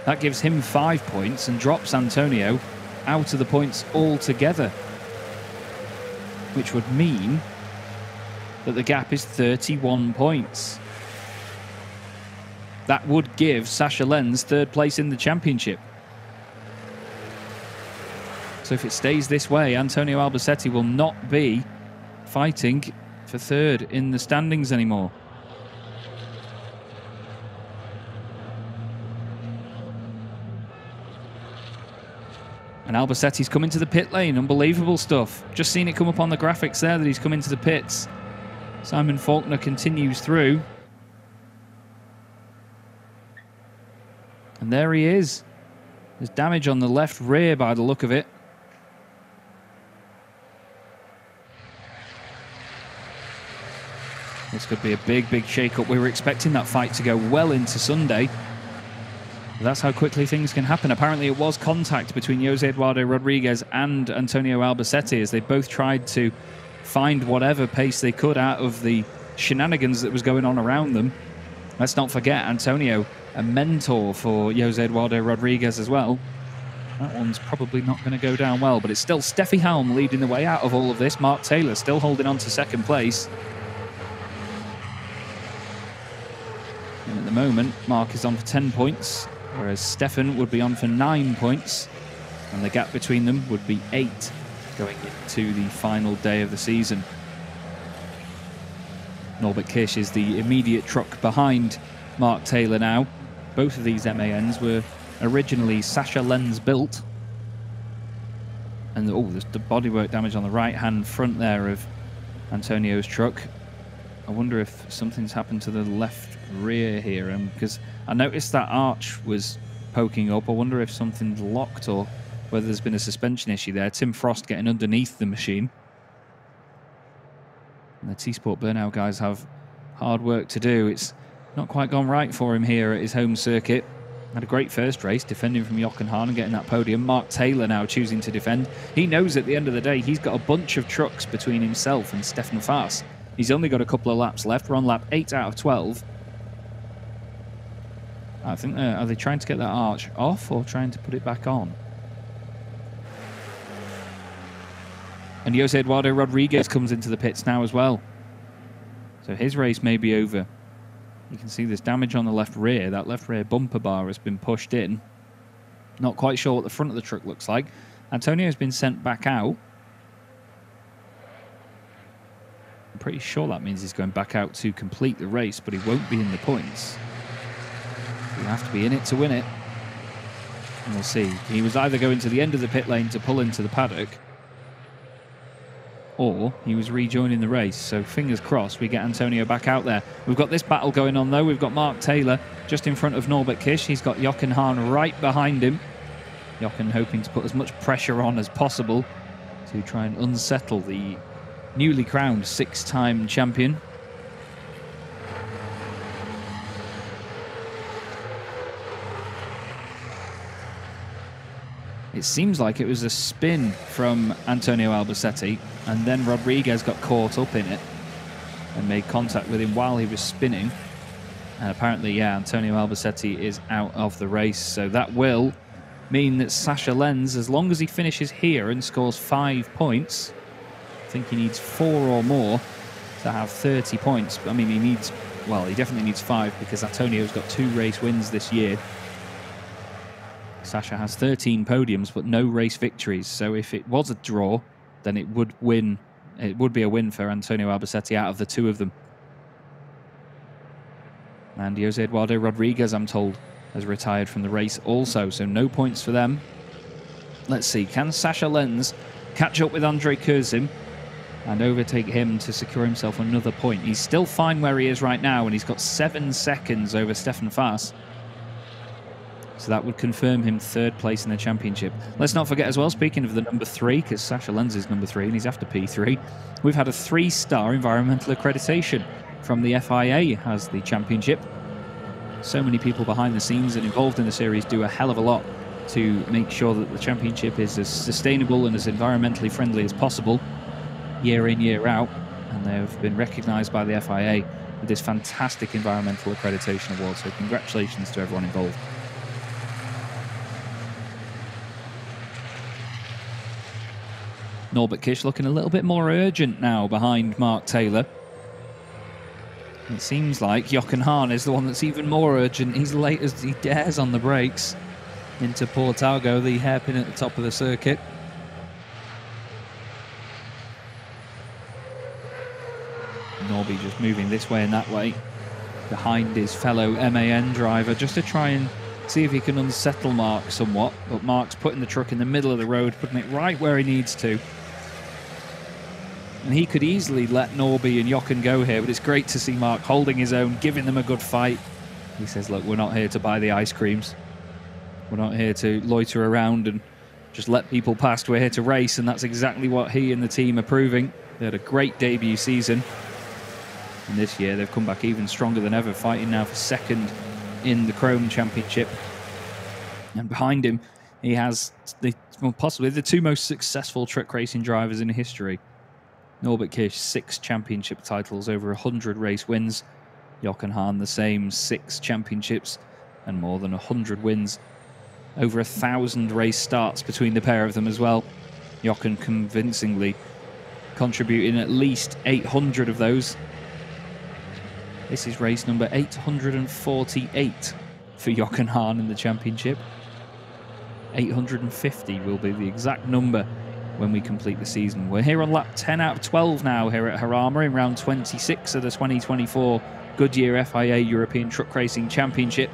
That gives him 5 points and drops Antonio out of the points altogether, which would mean that the gap is 31 points. That would give Sascha Lenz 3rd place in the championship. So if it stays this way, Antonio Albacete will not be fighting for 3rd in the standings anymore. And Albacete's come into the pit lane. Unbelievable stuff. Just seen it come up on the graphics there that he's come into the pits. Simon Faulkner continues through. And there he is. There's damage on the left rear by the look of it. This could be a big, big shake-up. We were expecting that fight to go well into Sunday. But that's how quickly things can happen. Apparently it was contact between Jose Eduardo Rodriguez and Antonio Albacete as they both tried to find whatever pace they could out of the shenanigans that was going on around them. Let's not forget Antonio, a mentor for Jose Eduardo Rodriguez as well. That one's probably not going to go down well, but it's still Steffi Helm leading the way out of all of this. Mark Taylor still holding on to 2nd place. And at the moment, Mark is on for 10 points, whereas Stefan would be on for 9 points, and the gap between them would be 8 going into the final day of the season. Norbert Kish is the immediate truck behind Mark Taylor now. Both of these MANs were originally Sascha Lenz built. And there's the bodywork damage on the right-hand front there of Antonio's truck. I wonder if something's happened to the left rear here, because I noticed that arch was poking up. I wonder if something's locked or whether there's been a suspension issue there. Tim Frost getting underneath the machine. And the T-Sport Burnout guys have hard work to do. It's not quite gone right for him here at his home circuit. Had a great first race, defending from Jochen Hahn and getting that podium. Mark Taylor now choosing to defend. He knows at the end of the day he's got a bunch of trucks between himself and Stefan Faas. He's only got a couple of laps left. We're on lap 8 out of 12. I think, are they trying to get that arch off or trying to put it back on? And Jose Eduardo Rodriguez comes into the pits now as well. So his race may be over. You can see there's damage on the left rear. That left rear bumper bar has been pushed in. Not quite sure what the front of the truck looks like. Antonio's been sent back out. I'm pretty sure that means he's going back out to complete the race, but he won't be in the points. You have to be in it to win it. And we'll see. He was either going to the end of the pit lane to pull into the paddock, or he was rejoining the race. So fingers crossed we get Antonio back out there. We've got this battle going on though. We've got Mark Taylor just in front of Norbert Kish. He's got Jochen Hahn right behind him. Jochen hoping to put as much pressure on as possible to try and unsettle the newly crowned 6-time champion. It seems like it was a spin from Antonio Albacete, and then Rodriguez got caught up in it and made contact with him while he was spinning. And apparently, yeah, Antonio Albacete is out of the race. So that will mean that Sascha Lenz, as long as he finishes here and scores 5 points, I think he needs 4 or more to have 30 points. I mean, he needs, well, he definitely needs 5 because Antonio's got 2 race wins this year. Sascha has 13 podiums but no race victories, so if it was a draw, then it would win. It would be a win for Antonio Albacete out of the 2 of them. And Jose Eduardo Rodriguez, I'm told, has retired from the race also, so no points for them. Let's see, can Sascha Lenz catch up with Andre Kurzim and overtake him to secure himself another point? He's still fine where he is right now, and he's got 7 seconds over Stefan Faas. So that would confirm him 3rd place in the championship. Let's not forget as well, speaking of the number 3, because Sascha Lenz is number 3 and he's after P3, we've had a 3-star environmental accreditation from the FIA as the championship. So many people behind the scenes and involved in the series do a hell of a lot to make sure that the championship is as sustainable and as environmentally friendly as possible year in, year out. And they've been recognised by the FIA with this fantastic environmental accreditation award. So congratulations to everyone involved. Norbert Kish looking a little bit more urgent now behind Mark Taylor. It seems like Jochen Hahn is the one that's even more urgent. He's late as he dares on the brakes into Portalgo, the hairpin at the top of the circuit. Norby just moving this way and that way behind his fellow MAN driver just to try and see if he can unsettle Mark somewhat. But Mark's putting the truck in the middle of the road, putting it right where he needs to. And he could easily let Norby and Jochen go here, but it's great to see Mark holding his own, giving them a good fight. He says, look, we're not here to buy the ice creams. We're not here to loiter around and just let people past. We're here to race, and that's exactly what he and the team are proving. They had a great debut season. And this year, they've come back even stronger than ever, fighting now for 2nd in the Chrome Championship. And behind him, he has possibly the 2 most successful truck racing drivers in history. Norbert Kish, 6 championship titles, over 100 race wins. Jochen Hahn, the same, 6 championships and more than 100 wins. Over 1,000 race starts between the pair of them as well. Jochen convincingly contributing at least 800 of those. This is race number 848 for Jochen Hahn in the championship. 850 will be the exact number when we complete the season. We're here on lap 10 out of 12 now here at Jarama in round 26 of the 2024 Goodyear FIA European Truck Racing Championship.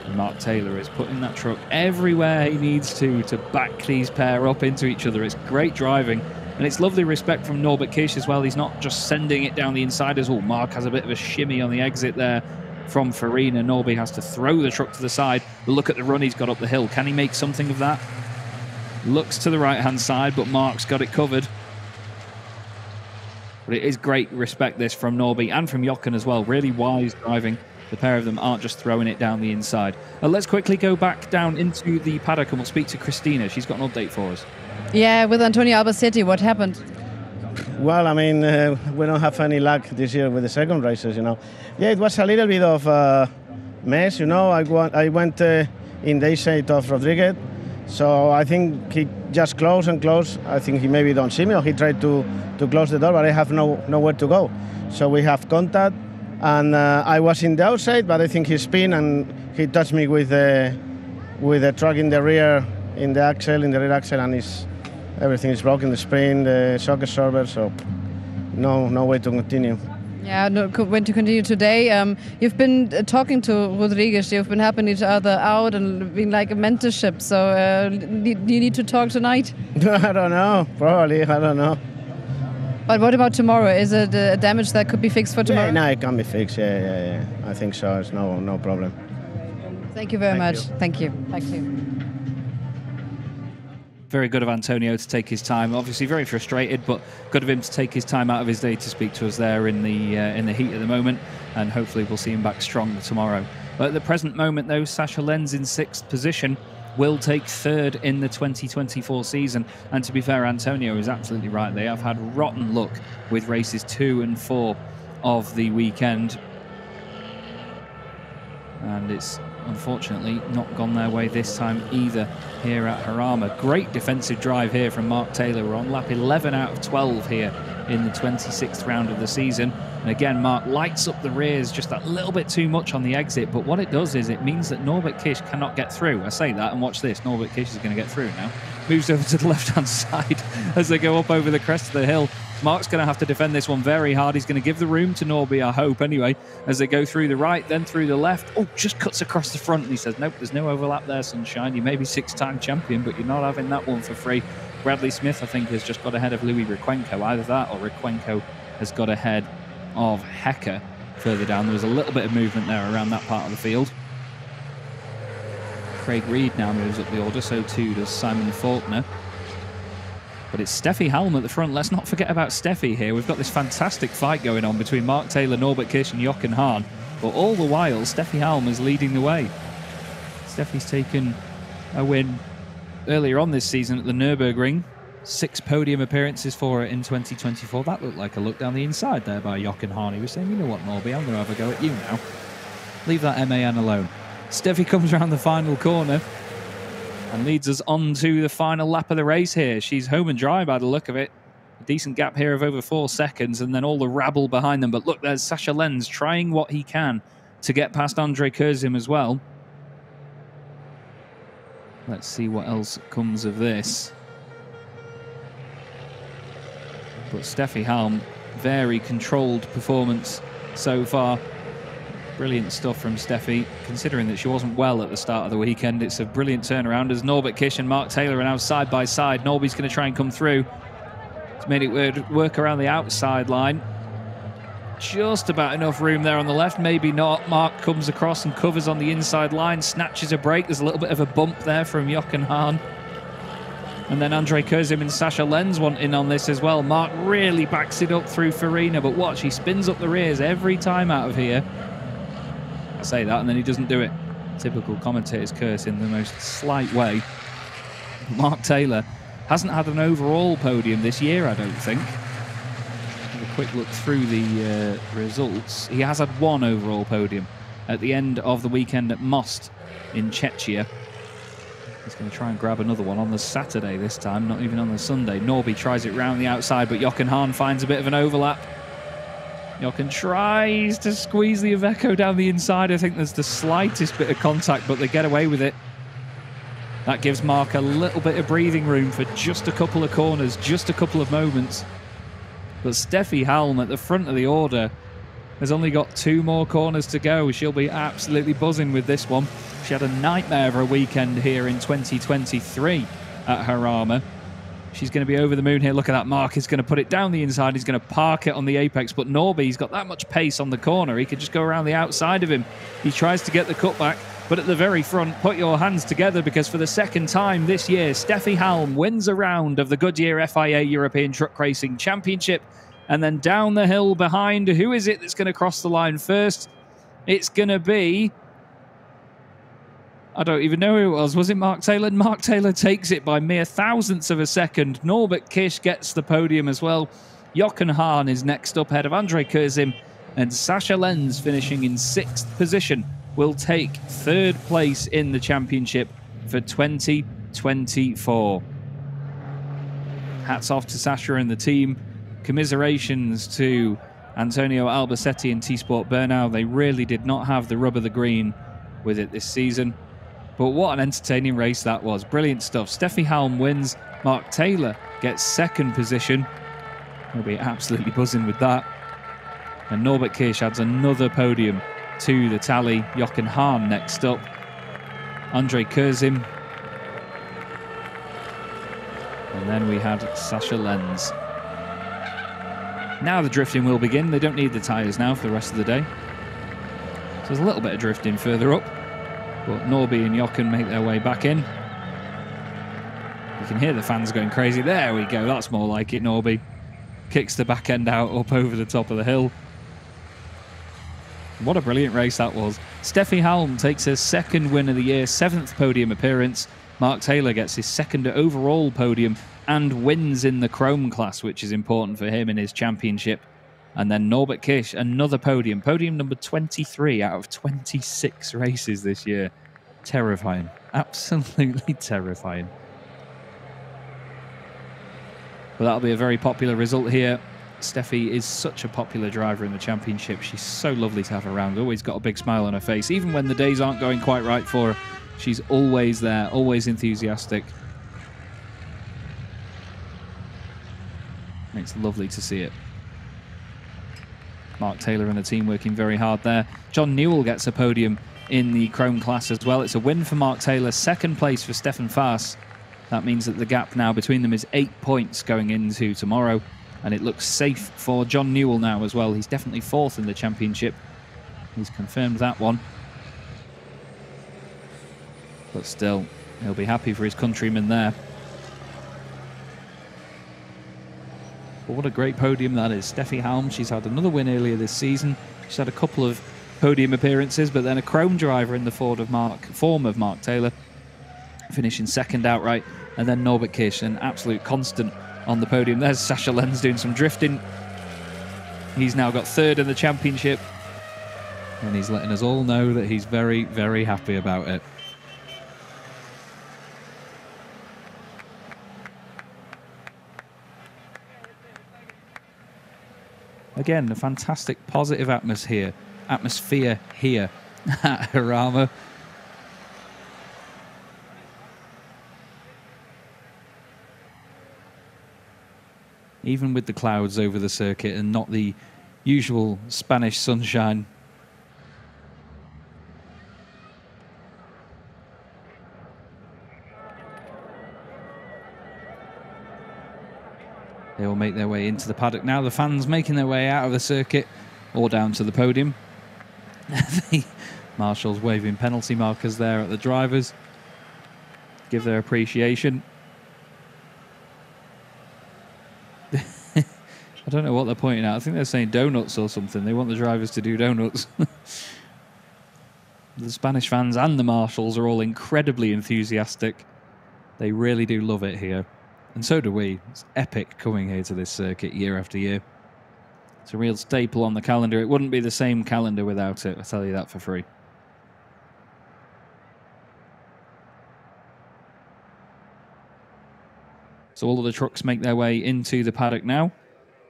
And Mark Taylor is putting that truck everywhere he needs to back these pair up into each other. It's great driving, and it's lovely respect from Norbert Kish as well. He's not just sending it down the inside as well. Mark has a bit of a shimmy on the exit there from Farina. Norby has to throw the truck to the side. But look at the run he's got up the hill. Can he make something of that? Looks to the right-hand side, but Mark's got it covered. But it is great respect, this, from Norby and from Jochen as well. Really wise driving. The pair of them aren't just throwing it down the inside. Let's quickly go back down into the paddock and we'll speak to Christina. She's got an update for us. Yeah, with Antonio Albacete, what happened? Well, I mean, we don't have any luck this year with the second races, you know. Yeah, it was a little bit of a mess, you know. I went in the side of Rodriguez. So I think he just closed and closed. I think he maybe don't see me, or he tried to close the door, but I have nowhere to go. So we have contact, and I was in the outside, but I think he spun and he touched me with the truck in the rear, in the rear axle, and everything is broken, the spring, the shock absorber, so no way to continue. Yeah, no, when to continue today. You've been talking to Rodriguez, you've been helping each other out and being like a mentorship, so do you need to talk tonight? I don't know, probably, I don't know. But what about tomorrow? Is it a damage that could be fixed for tomorrow? Yeah, no, it can be fixed, yeah. I think so, it's no problem. Thank you very much. Thank you. Back to you. Very good of Antonio to take his time. Obviously very frustrated, but good of him to take his time out of his day to speak to us there in the heat at the moment, and hopefully we'll see him back stronger tomorrow. But at the present moment, though, Sascha Lenz in 6th position will take 3rd in the 2024 season. And to be fair, Antonio is absolutely right. They have had rotten luck with races 2 and 4 of the weekend, and it's unfortunately not gone their way this time either here at Jarama. Great defensive drive here from Mark Taylor. We're on lap 11 out of 12 here in the 26th round of the season. And again, Mark lights up the rears just that little bit too much on the exit, but what it does is it means that Norbert Kish cannot get through. I say that, and watch this. Norbert Kish is going to get through now. Moves over to the left-hand side as they go up over the crest of the hill. Mark's going to have to defend this one very hard. He's going to give the room to Norby, I hope, anyway, as they go through the right, then through the left. Oh, just cuts across the front. And he says, nope, there's no overlap there, sunshine. You may be 6-time champion, but you're not having that one for free. Bradley Smith, I think, has just got ahead of Louis Requenco. Either that or Requenco has got ahead of Hecker further down. There was a little bit of movement there around that part of the field. Craig Reed now moves up the order, so too does Simon Faulkner. But it's Steffi Halm at the front. Let's not forget about Steffi here. We've got this fantastic fight going on between Mark Taylor, Norbert Kish and Jochen Hahn. But all the while, Steffi Halm is leading the way. Steffi's taken a win earlier on this season at the Nürburgring. 6 podium appearances for her in 2024. That looked like a look down the inside there by Jochen Hahn. He was saying, you know what, Norby, I'm going to have a go at you now. Leave that MAN alone. Steffi comes around the final corner and leads us on to the final lap of the race here. She's home and dry by the look of it. A decent gap here of over 4 seconds, and then all the rabble behind them. But look, there's Sascha Lenz trying what he can to get past Andre Kurzim as well. Let's see what else comes of this. But Steffi Halm, very controlled performance so far. Brilliant stuff from Steffi, considering that she wasn't well at the start of the weekend. It's a brilliant turnaround as Norbert Kish and Mark Taylor are now side by side. Norby's going to try and come through. He's made it work around the outside line. Just about enough room there on the left, maybe not. Mark comes across and covers on the inside line, snatches a break. There's a little bit of a bump there from Jochen Hahn. And then Andre Kurzim and Sascha Lenz want in on this as well. Mark really backs it up through Farina, but watch, he spins up the rears every time out of here. I say that, and then he doesn't do it. Typical commentator's curse in the most slight way. Mark Taylor hasn't had an overall podium this year, I don't think. Have a quick look through the results. He has had 1 overall podium at the end of the weekend at Most in Czechia. He's going to try and grab another one on the Saturday this time, not even on the Sunday. Norby tries it round the outside, but Jochen Hahn finds a bit of an overlap. Jochen tries to squeeze the Iveco down the inside. I think there's the slightest bit of contact, but they get away with it. That gives Mark a little bit of breathing room for just a couple of corners, just a couple of moments. But Steffi Halm at the front of the order has only got 2 more corners to go. She'll be absolutely buzzing with this one. She had a nightmare of a weekend here in 2023 at Jarama. She's going to be over the moon here. Look at that. Mark is going to put it down the inside. He's going to park it on the apex. But Norby's got that much pace on the corner. He could just go around the outside of him. He tries to get the cutback. But at the very front, put your hands together, because for the second time this year, Steffi Halm wins a round of the Goodyear FIA European Truck Racing Championship. And then down the hill behind, who is it that's going to cross the line first? It's going to be... I don't even know who it was. Was it Mark Taylor? Mark Taylor takes it by mere thousandths of a second. Norbert Kish gets the podium as well. Jochen Hahn is next up ahead of Andre Kurzim. And Sascha Lenz, finishing in 6th position, will take 3rd place in the championship for 2024. Hats off to Sascha and the team. Commiserations to Antonio Albacete and T-Sport Bernau. They really did not have the rub of the green with it this season. But what an entertaining race that was. Brilliant stuff. Steffi Halm wins. Mark Taylor gets 2nd position. He'll be absolutely buzzing with that. And Norbert Kish adds another podium to the tally. Jochen Hahn next up. Andre Kurzim. And then we had Sascha Lenz. Now the drifting will begin. They don't need the tyres now for the rest of the day. So there's a little bit of drifting further up. But Norby and Jochen make their way back in. You can hear the fans going crazy. There we go. That's more like it. Norby kicks the back end out up over the top of the hill. What a brilliant race that was. Steffi Halm takes her 2nd win of the year, 7th podium appearance. Mark Taylor gets his 2nd overall podium and wins in the Chrome class, which is important for him in his championship. And then Norbert Kish, another podium. Podium number 23 out of 26 races this year. Terrifying. Absolutely terrifying. But that'll be a very popular result here. Steffi is such a popular driver in the championship. She's so lovely to have around. Always got a big smile on her face. Even when the days aren't going quite right for her, she's always there, always enthusiastic. It's lovely to see it. Mark Taylor and the team working very hard there. John Newell gets a podium in the Chrome class as well. It's a win for Mark Taylor, 2nd place for Stefan Faas. That means that the gap now between them is 8 points going into tomorrow, and it looks safe for John Newell now as well. He's definitely 4th in the championship. He's confirmed that one. But still, he'll be happy for his countrymen there. But what a great podium that is. Steffi Halm, she's had another win earlier this season. She's had a couple of podium appearances, but then a chrome driver in the form of Mark Taylor, finishing second outright. And then Norbert Kish, an absolute constant on the podium. There's Sascha Lenz doing some drifting. He's now got third in the championship. And he's letting us all know that he's very, very happy about it. Again, a fantastic positive atmosphere here at Jarama. Even with the clouds over the circuit and not the usual Spanish sunshine. They will make their way into the paddock now. The fans making their way out of the circuit or down to the podium. The marshals waving penalty markers there at the drivers. Give their appreciation. I don't know what they're pointing at. I think they're saying donuts or something. They want the drivers to do donuts. The Spanish fans and the marshals are all incredibly enthusiastic. They really do love it here. And so do we. It's epic coming here to this circuit year after year. It's a real staple on the calendar. It wouldn't be the same calendar without it, I tell you that for free. So all of the trucks make their way into the paddock now.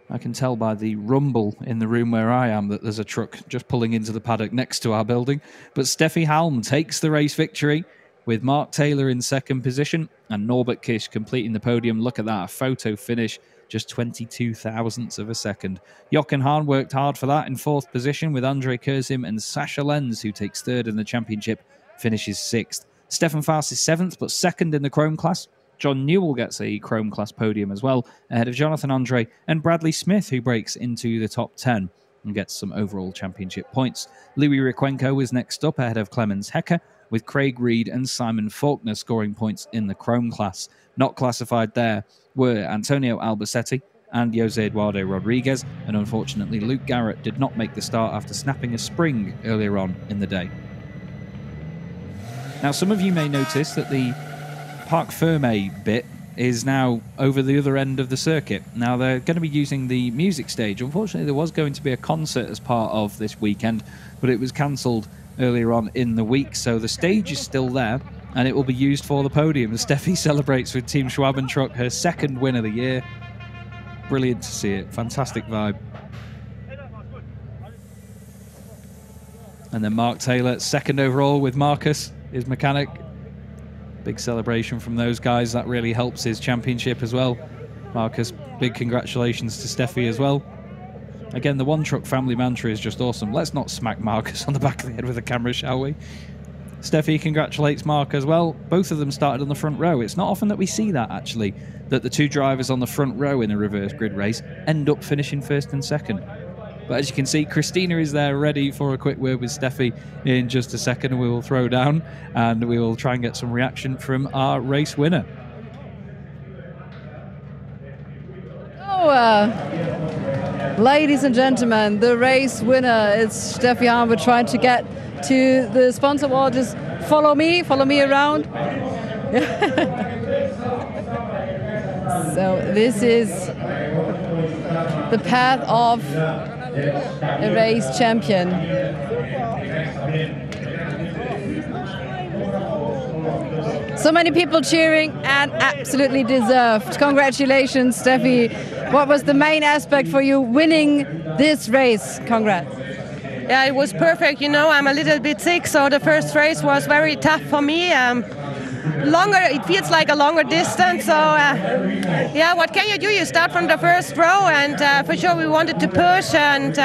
I can tell by the rumble in the room where I am that there's a truck just pulling into the paddock next to our building. But Steffi Halm takes the race victory with Mark Taylor in second position and Norbert Kish completing the podium. Look at that, a photo finish, just 22 thousandths of a second. Jochen Hahn worked hard for that in fourth position with Andre Kurzim, and Sascha Lenz, who takes third in the championship, finishes sixth. Stefan Faas is seventh, but second in the Chrome class. John Newell gets a Chrome class podium as well, ahead of Jonathan Andre and Bradley Smith, who breaks into the top 10 and gets some overall championship points. Louis Riquenco is next up, ahead of Clemens Hecker, with Craig Reed and Simon Faulkner scoring points in the Chrome class. Not classified there were Antonio Albacete and Jose Eduardo Rodriguez, and unfortunately Luke Garrett did not make the start after snapping a spring earlier on in the day. Now, some of you may notice that the Parc Ferme bit is now over the other end of the circuit. Now, they're going to be using the music stage. Unfortunately, there was going to be a concert as part of this weekend, but it was cancelled earlier on in the week, so the stage is still there, and it will be used for the podium as Steffi celebrates with Team Schwaben Truck her second win of the year. Brilliant to see it. Fantastic vibe. And then Mark Taylor, second overall with Marcus, his mechanic. Big celebration from those guys. That really helps his championship as well. Marcus, big congratulations to Steffi as well. Again, the One Truck family mantra is just awesome. Let's not smack Marcus on the back of the head with a camera, shall we? Steffi congratulates Mark as well. Both of them started on the front row. It's not often that we see that, actually, that the two drivers on the front row in a reverse grid race end up finishing first and second. But as you can see, Christina is there ready for a quick word with Steffi in just a second. We will throw down and we will try and get some reaction from our race winner. Ladies and gentlemen, the race winner is Steffi Halm. We're trying to get to the sponsor wall. Just follow me around. So this is the path of a race champion. So many people cheering, and absolutely deserved. Congratulations, Steffi. What was the main aspect for you winning this race? Congrats. Yeah, it was perfect. You know, I'm a little bit sick, so the first race was very tough for me. It feels like a longer distance, so yeah, what can you do? You start from the first row, and for sure we wanted to push, and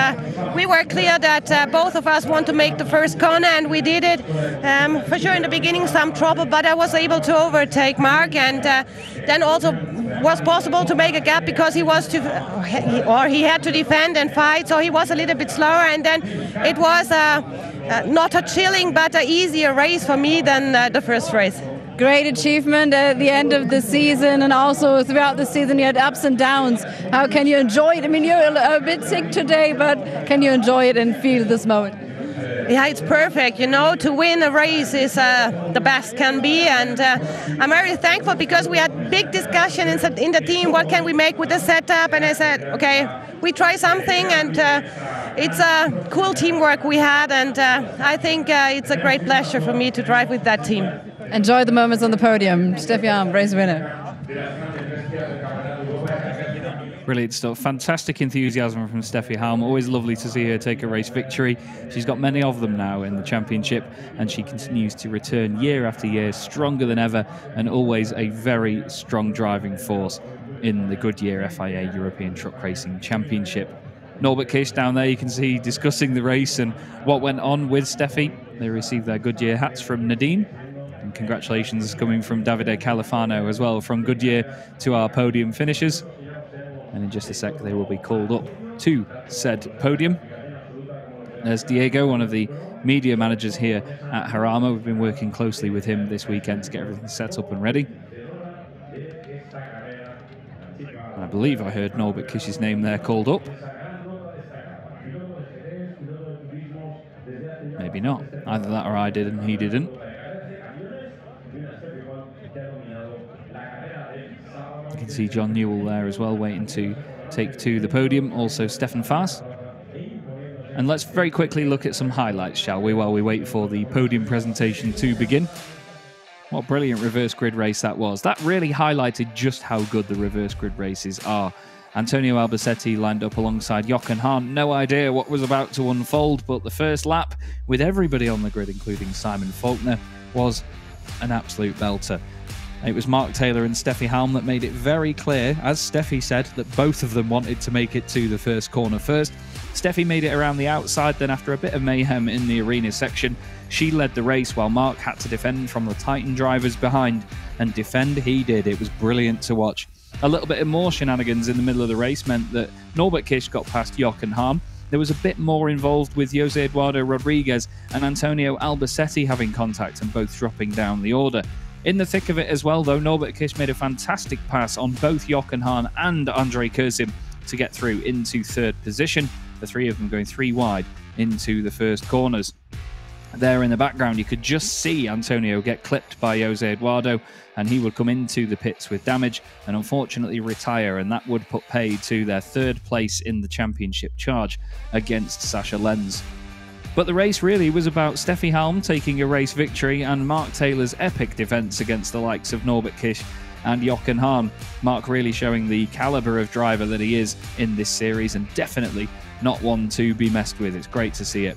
we were clear that both of us want to make the first corner, and we did it. For sure in the beginning some trouble, but I was able to overtake Mark, and then also was possible to make a gap because he had to defend and fight, so he was a little bit slower, and then it was not a chilling but an easier race for me than the first race. Great achievement at the end of the season, and also throughout the season you had ups and downs. How can you enjoy it? I mean, you're a bit sick today, but can you enjoy it and feel this moment? Yeah, it's perfect. You know, to win a race is the best can be, and I'm very thankful because we had big discussion in the team. What can we make with the setup? And I said, okay, we try something, and it's a cool teamwork we had, and I think it's a great pleasure for me to drive with that team. Enjoy the moments on the podium. Steffi Halm, race winner. Brilliant stuff. Fantastic enthusiasm from Steffi Halm. Always lovely to see her take a race victory. She's got many of them now in the championship, and she continues to return year after year, stronger than ever, and always a very strong driving force in the Goodyear FIA European Truck Racing Championship. Norbert Kish down there, you can see discussing the race and what went on with Steffi. They received their Goodyear hats from Nadine. And congratulations coming from Davide Califano as well from Goodyear to our podium finishers. And in just a sec, they will be called up to said podium. There's Diego, one of the media managers here at Jarama. We've been working closely with him this weekend to get everything set up and ready. I believe I heard Norbert Kish's name there called up. Maybe not. Either that or I did and he didn't. You can see John Newell there as well, waiting to take to the podium. Also Stefan Faas. And let's very quickly look at some highlights, shall we, while we wait for the podium presentation to begin. What a brilliant reverse grid race that was. That really highlighted just how good the reverse grid races are. Antonio Albacete lined up alongside Jochen Hahn. No idea what was about to unfold, but the first lap, with everybody on the grid, including Simon Faulkner, was an absolute belter. It was Mark Taylor and Steffi Halm that made it very clear, as Steffi said, that both of them wanted to make it to the first corner first. Steffi made it around the outside, then after a bit of mayhem in the arena section, she led the race while Mark had to defend from the Titan drivers behind, and defend he did. It was brilliant to watch. A little bit of more shenanigans in the middle of the race meant that Norbert Kish got past Jochen Hahn. There was a bit more involved with Jose Eduardo Rodriguez and Antonio Albacete having contact and both dropping down the order. In the thick of it as well, though, Norbert Kish made a fantastic pass on both Jochen Hahn and Andre Kurzim to get through into third position, the three of them going three wide into the first corners. There in the background, you could just see Antonio get clipped by Jose Eduardo, and he would come into the pits with damage and unfortunately retire, and that would put pay to their third place in the championship charge against Sascha Lenz. But the race really was about Steffi Halm taking a race victory and Mark Taylor's epic defence against the likes of Norbert Kish and Jochen Hahn. Mark really showing the calibre of driver that he is in this series, and definitely not one to be messed with. It's great to see it.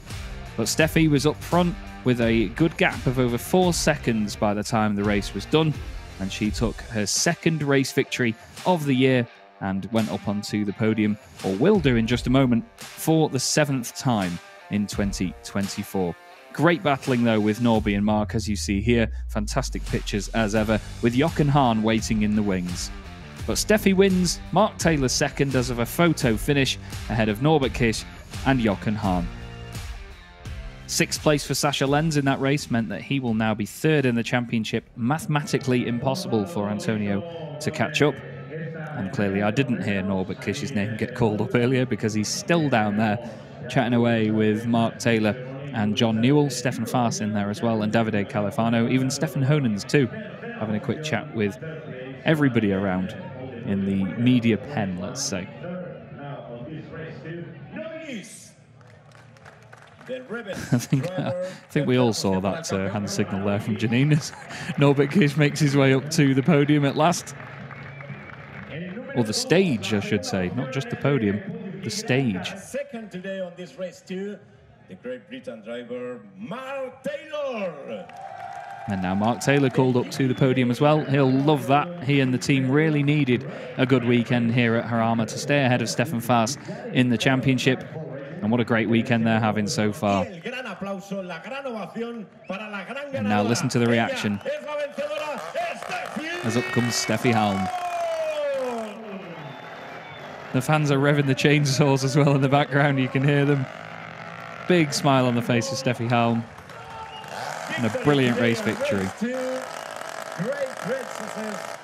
But Steffi was up front with a good gap of over 4 seconds by the time the race was done, and she took her second race victory of the year and went up onto the podium, or will do in just a moment, for the 7th time in 2024. Great battling though with Norby and Mark, as you see here. Fantastic pictures as ever, with Jochen Hahn waiting in the wings. But Steffi wins, Mark Taylor second as of a photo finish, ahead of Norbert Kish and Jochen Hahn. 6th place for Sascha Lenz in that race meant that he will now be third in the championship. Mathematically impossible for Antonio to catch up. And clearly I didn't hear Norbert Kish's name get called up earlier, because he's still down there chatting away with Mark Taylor and John Newell, Stefan Faas in there as well, and Davide Califano, even Stefan Honens too, having a quick chat with everybody around in the media pen, let's say. I think we all saw that hand signal there from Janine as Norbert Kish makes his way up to the podium at last. Or the stage, I should say, not just the podium, the stage. Second today on this race too, the Great Britain driver Mark Taylor. And now Mark Taylor called up to the podium as well. He'll love that. He and the team really needed a good weekend here at Jarama to stay ahead of Stefan Faas in the championship. And what a great weekend they're having so far. And now listen to the reaction as up comes Steffi Halm. The fans are revving the chainsaws as well in the background. You can hear them. Big smile on the face of Steffi Halm. And a brilliant race victory. Great success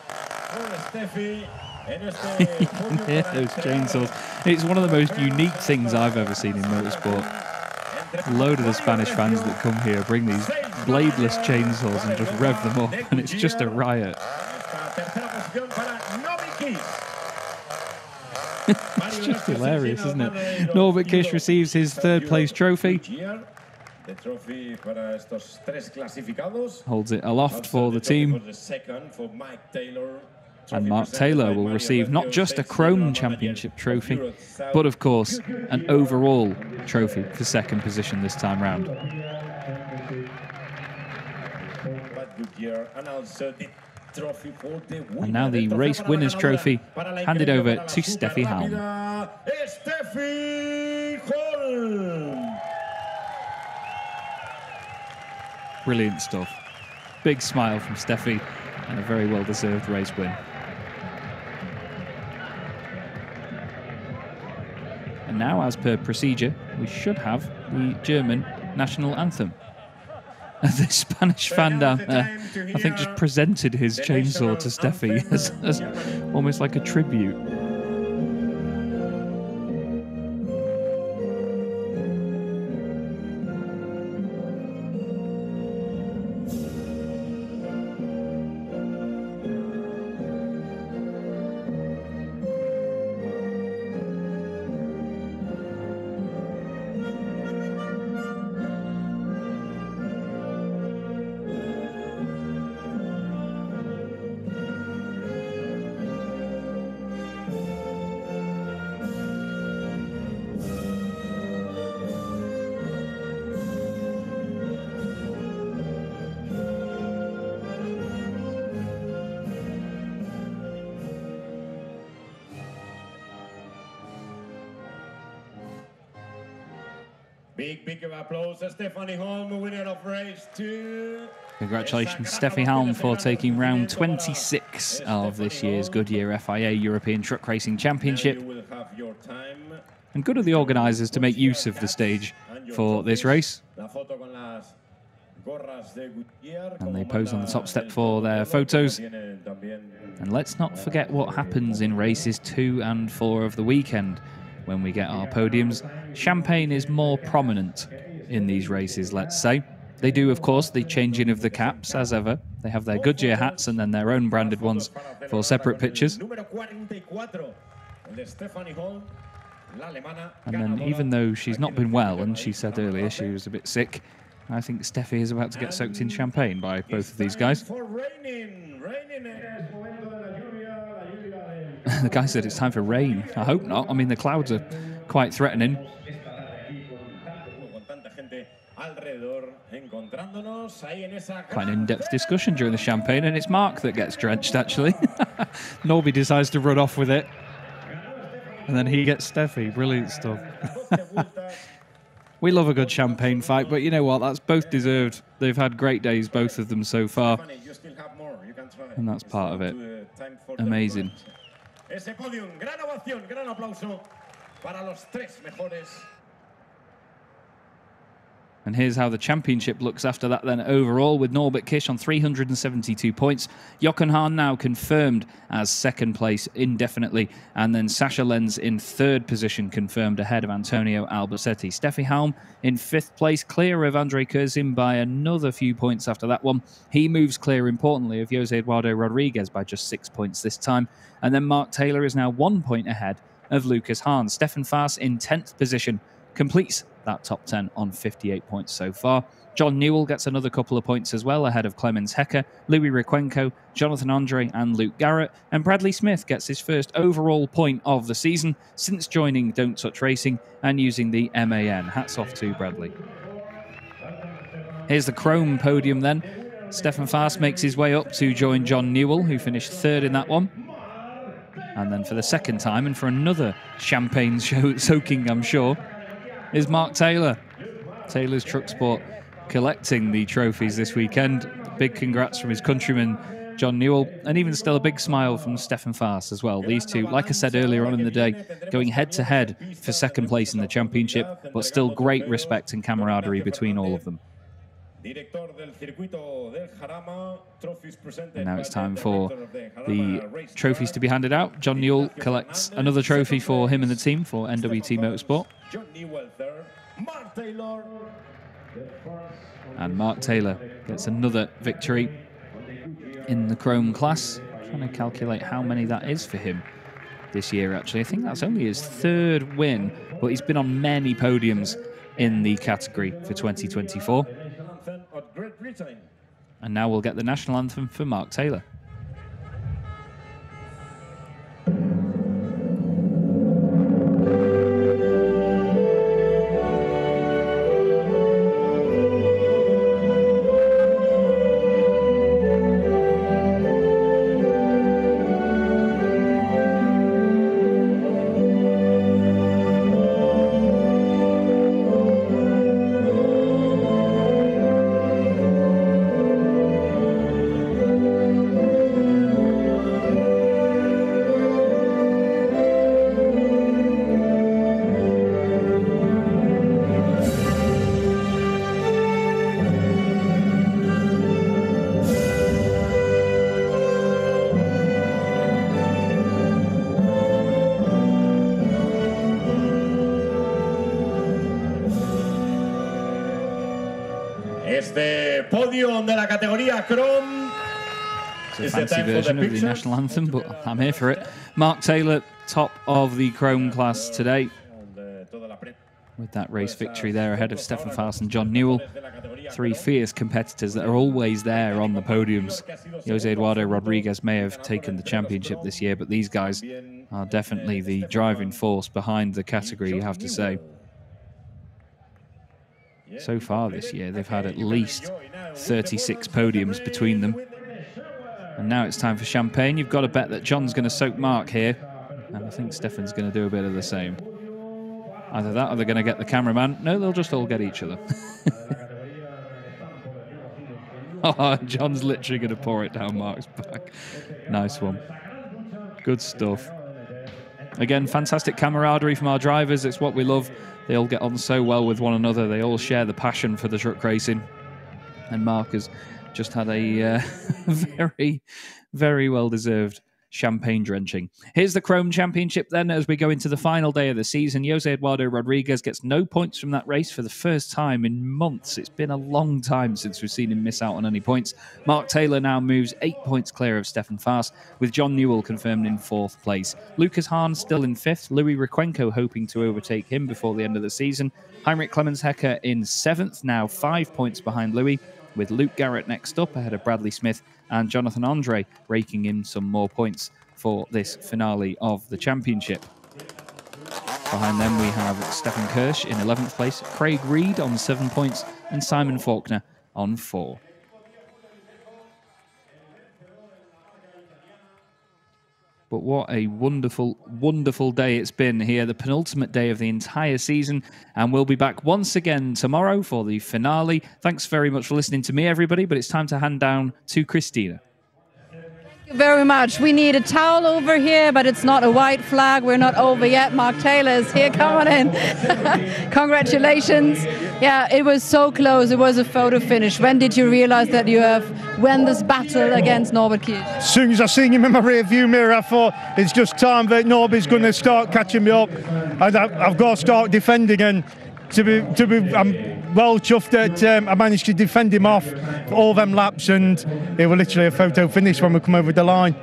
for Steffi. Yeah, those chainsaws. It's one of the most unique things I've ever seen in motorsport. A load of the Spanish fans that come here bring these bladeless chainsaws and just rev them up, and it's just a riot. It's just hilarious, isn't it? Norbert Kish receives his third place trophy. Holds it aloft for the team. And Mark Taylor will receive not just a Chrome Championship trophy, but of course an overall trophy for second position this time round. And now the race winners trophy handed over to Steffi Halm. Brilliant stuff. Big smile from Steffi and a very well-deserved race win. And now, as per procedure, we should have the German national anthem. The Spanish fan down there, I think, just presented his chainsaw to Steffi as almost like a tribute. Big applause to Stephanie Halm, winner of race 2. Congratulations, Steffi Halm, for taking round 26 of this year's Goodyear FIA European Truck Racing Championship. And good of the organisers to make use of the stage for this race. And they pose on the top step for their photos. And let's not forget what happens in races 2 and 4 of the weekend when we get our podiums. Champagne is more prominent in these races, let's say. They do, of course, the changing of the caps, as ever. They have their Goodyear hats and then their own branded ones for separate pictures. And then, even though she's not been well, and she said earlier she was a bit sick, I think Steffi is about to get soaked in champagne by both of these guys. The guy said it's time for rain. I hope not. I mean, the clouds are quite threatening. Quite an in-depth discussion during the champagne, and it's Mark that gets drenched, actually. Norby decides to run off with it. And then he gets Steffi. Brilliant stuff. We love a good champagne fight, but you know what? That's both deserved. They've had great days, both of them so far. And that's part of it. Amazing. And here's how the championship looks after that then overall, with Norbert Kish on 372 points. Jochen Hahn now confirmed as second place indefinitely, and then Sascha Lenz in third position, confirmed ahead of Antonio Albacete. Steffi Halm in fifth place, clear of Andre Curzin by another few points after that one. He moves clear, importantly, of Jose Eduardo Rodriguez by just 6 points this time. And then Mark Taylor is now 1 point ahead of Lucas Hahn. Stefan Faas in 10th position completes that top 10 on 58 points so far. John Newell gets another couple of points as well, ahead of Clemens Hecker, Louis Requenco, Jonathan Andre and Luke Garrett. And Bradley Smith gets his first overall point of the season since joining Don't Touch Racing and using the MAN. Hats off to Bradley. Here's the Chrome podium then. Stefan Faas makes his way up to join John Newell, who finished third in that one. And then for the second time, and for another champagne soaking, I'm sure, is Mark Taylor. Taylor's Truck Sport collecting the trophies this weekend. Big congrats from his countryman John Newell, and even still a big smile from Stefan Faas as well. These two, like I said earlier on in the day, going head-to-head for second place in the championship, but still great respect and camaraderie between all of them. And now it's time for the trophies to be handed out. John Newell collects another trophy for him and the team for NWT Motorsport. And Mark Taylor gets another victory in the Chrome class. I'm trying to calculate how many that is for him this year, actually. I think that's only his third win, but he's been on many podiums in the category for 2024. And now we'll get the national anthem for Mark Taylor. Este podio de la categoría Chrome. It's a fancy version of the national anthem, but I'm here for it. Mark Taylor, top of the Chrome class today, with that race victory there ahead of Stefan Faas and John Newell. Three fierce competitors that are always there on the podiums. Jose Eduardo Rodriguez may have taken the championship this year, but these guys are definitely the driving force behind the category, you have to say. So far this year, they've had at least 36 podiums between them. And now it's time for champagne. You've got to bet that John's going to soak Mark here. And I think Stefan's going to do a bit of the same. Either that or they're going to get the cameraman. No, they'll just all get each other. Oh, John's literally going to pour it down Mark's back. Nice one. Good stuff. Again, fantastic camaraderie from our drivers. It's what we love. They all get on so well with one another. They all share the passion for the truck racing. And Mark has just had a very, very well-deserved champagne drenching. Here's the Chrome Championship then as we go into the final day of the season. Jose Eduardo Rodriguez gets no points from that race for the first time in months. It's been a long time since we've seen him miss out on any points. Mark Taylor now moves 8 points clear of Stefan Faas, with John Newell confirmed in 4th place. Lucas Hahn still in 5th. Louis Requenco hoping to overtake him before the end of the season. Heinrich Clemens-Hecker in 7th, now 5 points behind Louis, with Luke Garrett next up ahead of Bradley Smith and Jonathan Andre raking in some more points for this finale of the championship. Behind them we have Stefan Kirsch in 11th place, Craig Reed on 7 points and Simon Faulkner on 4. But what a wonderful, wonderful day it's been here, the penultimate day of the entire season. And we'll be back once again tomorrow for the finale. Thanks very much for listening to me, everybody, but it's time to hand down to Christina. Thank you very much. We need a towel over here, but it's not a white flag. We're not over yet. Mark Taylor is here. Come on in. Congratulations. Yeah, it was so close. It was a photo finish. When did you realize that you have won this battle against Norbert Kirch? As soon as I seen him in my rear view mirror, I thought it's just time that Norbert's going to start catching me up, and I've got to start defending. And I'm well chuffed that I managed to defend him off for all them laps, and it was literally a photo finish when we come over the line.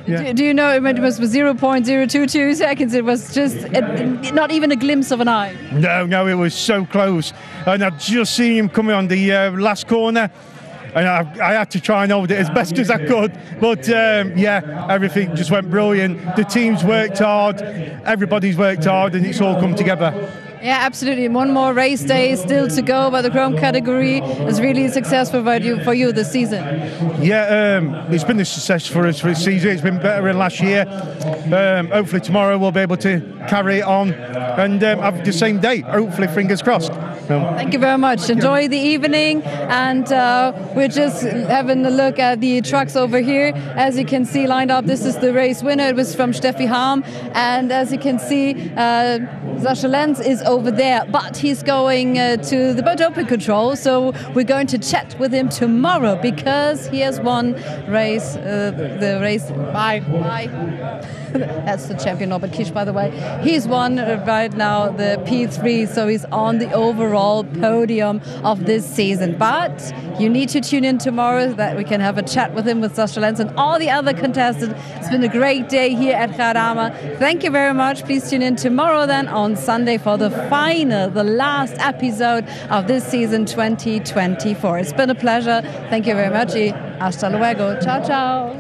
Yeah. Do you know it was 0.022 seconds? It was just not even a glimpse of an eye. No, it was so close. And I've just seen him coming on the last corner, and I had to try and hold it as best as I could. But everything just went brilliant. The team's worked hard, everybody's worked hard, and it's all come together. Yeah, absolutely. One more race day still to go, but the Chrome category is really successful for you this season. Yeah, it's been a success for us for this season. It's been better than last year. Hopefully tomorrow we'll be able to carry it on and have the same day. Hopefully, fingers crossed. Thank you very much. Enjoy the evening, and we're just having a look at the trucks over here. As you can see, lined up, this is the race winner. It was from Steffi Harm, and as you can see, Sascha Lenz is over there, but he's going to the boat open control, so we're going to chat with him tomorrow because he has won the race. Bye. That's the champion Norbert Kisch, by the way. He's won right now the P3, so he's on the overall podium of this season. But you need to tune in tomorrow so that we can have a chat with him, with Sascha Lenz and all the other contestants. It's been a great day here at Jarama. Thank you very much. Please tune in tomorrow then on Sunday for the final, the last episode of this season 2024. It's been a pleasure. Thank you very much. Hasta luego. Ciao, ciao.